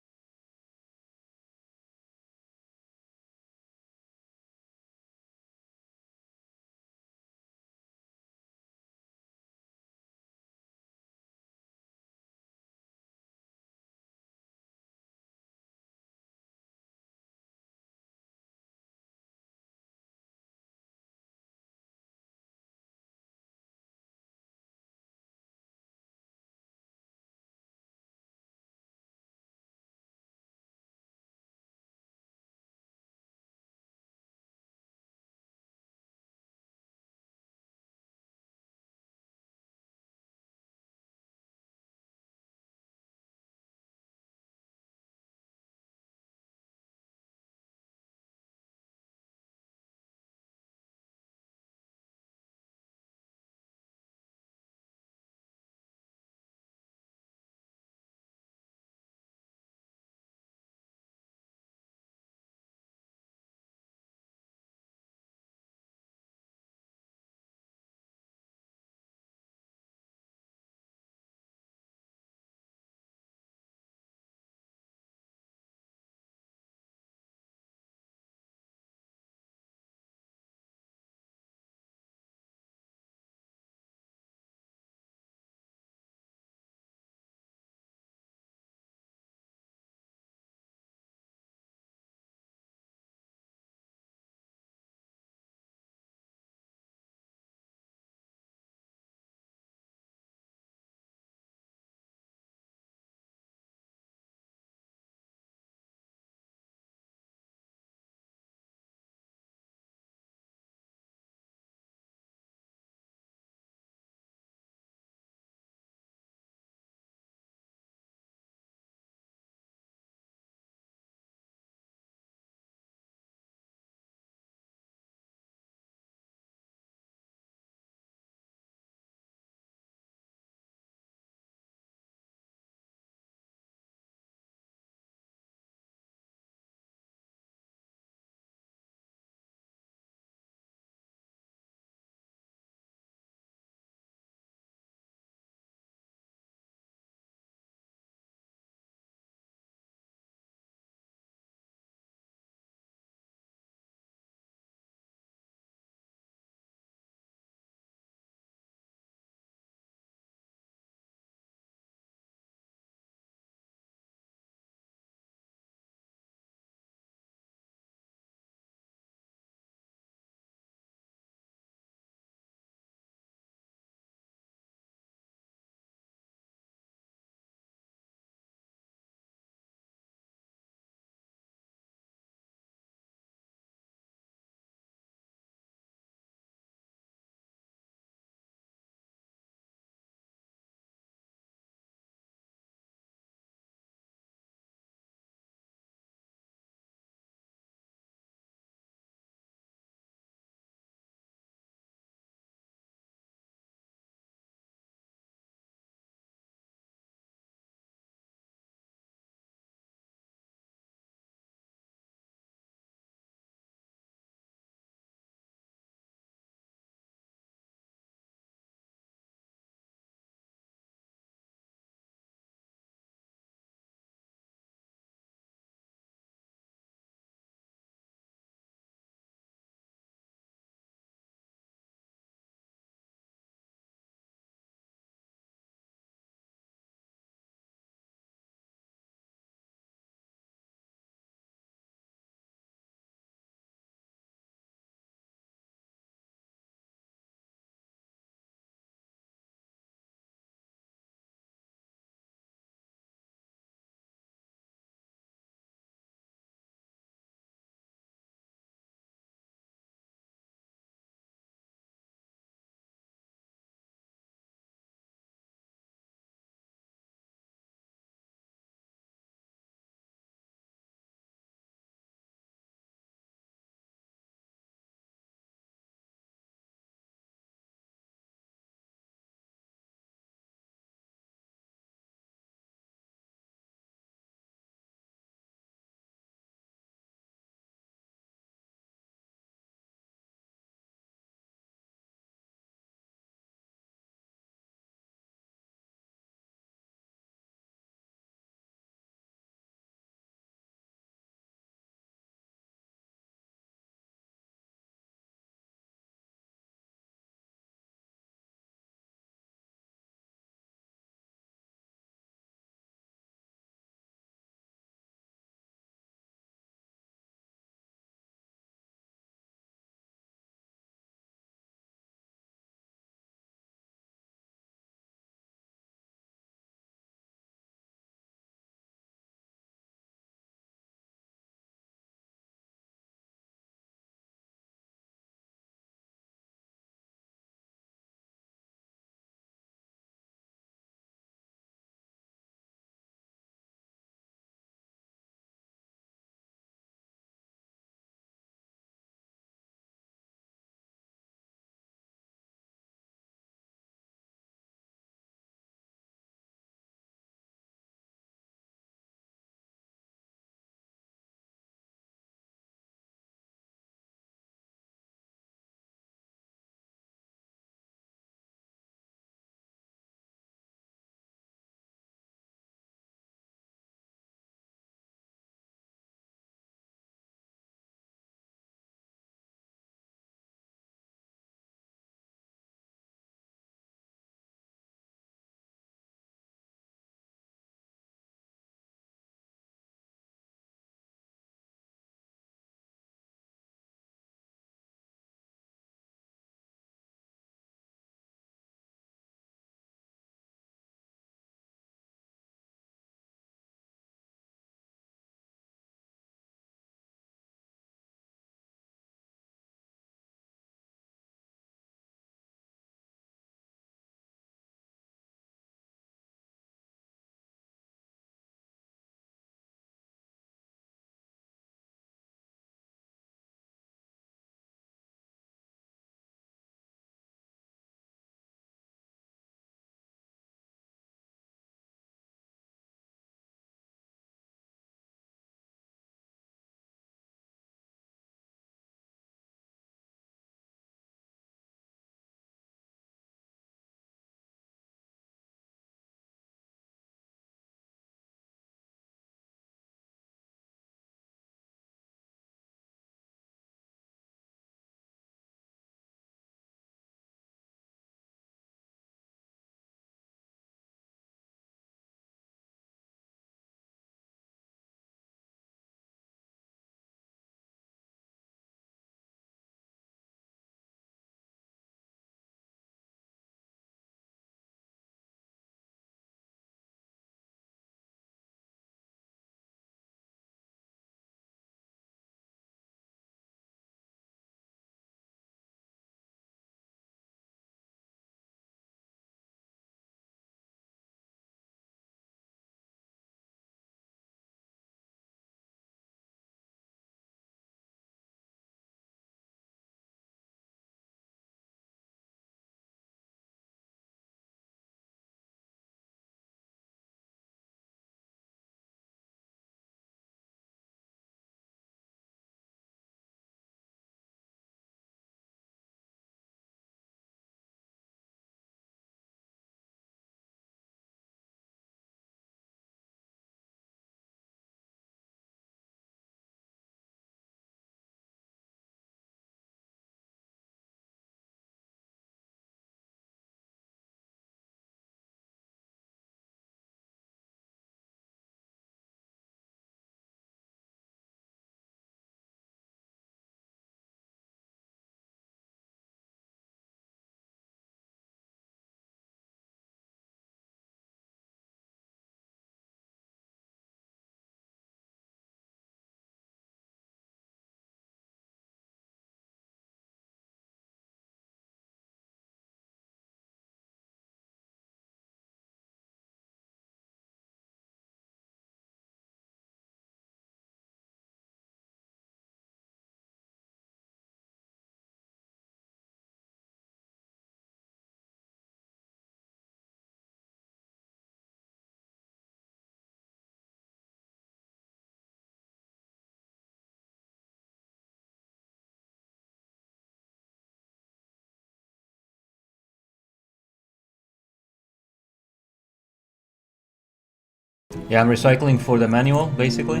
Yeah, I'm recycling for the manual, basically.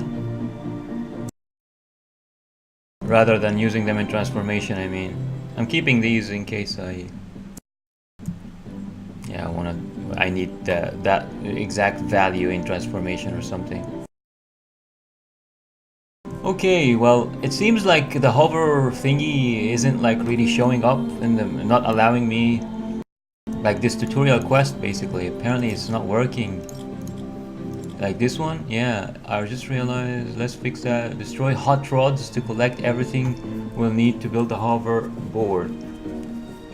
Rather than using them in transformation, I mean. I'm keeping these in case I need that exact value in transformation or something. Okay, well, it seems like the hover thingy isn't like really showing up and not allowing me, like this tutorial quest basically. Apparently it's not working. Like this one, yeah, I just realized, let's fix that. Destroy hot rods to collect everything we'll need to build a hoverboard.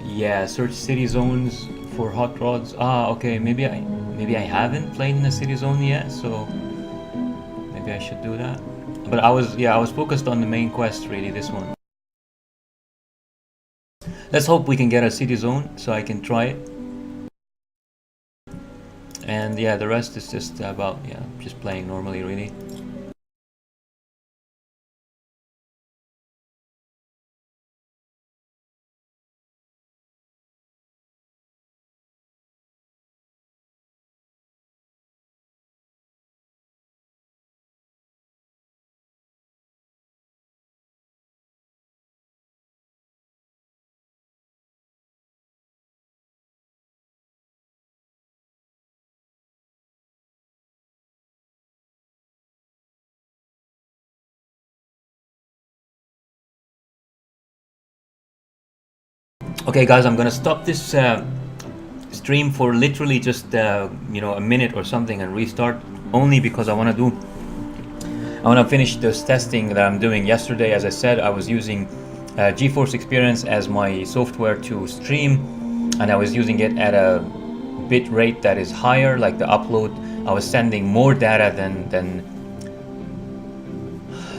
Yeah, search city zones for hot rods. Ah, okay, maybe I haven't played in a city zone yet, so maybe I should do that. But I was focused on the main quest really, this one. Let's hope we can get a city zone so I can try it. And yeah, the rest is just about, yeah, just playing normally really. Okay guys, I'm gonna stop this stream for literally just a minute or something and restart, only because I want to finish this testing that I'm doing. Yesterday, as I said, I was using GeForce Experience as my software to stream, and I was using it at a bit rate that is higher, like the upload. I was sending more data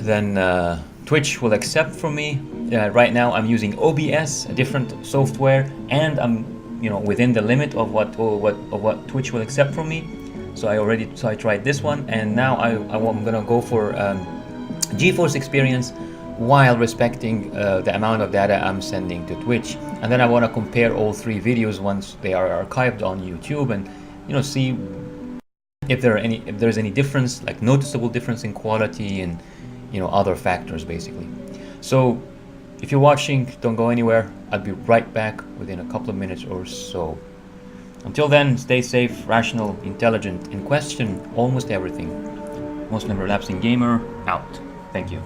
than Twitch will accept from me. Right now I'm using OBS, a different software, and I'm within the limit of what Twitch will accept from me. So I tried this one, and now I'm gonna go for GeForce Experience while respecting the amount of data I'm sending to Twitch. And then I want to compare all three videos once they are archived on YouTube, and see if there's any difference, like noticeable difference in quality and other factors basically. So if you're watching, don't go anywhere. I'll be right back within a couple of minutes or so. Until then, stay safe, rational, intelligent, and question almost everything. Muslim Relapsing Gamer out. Thank you.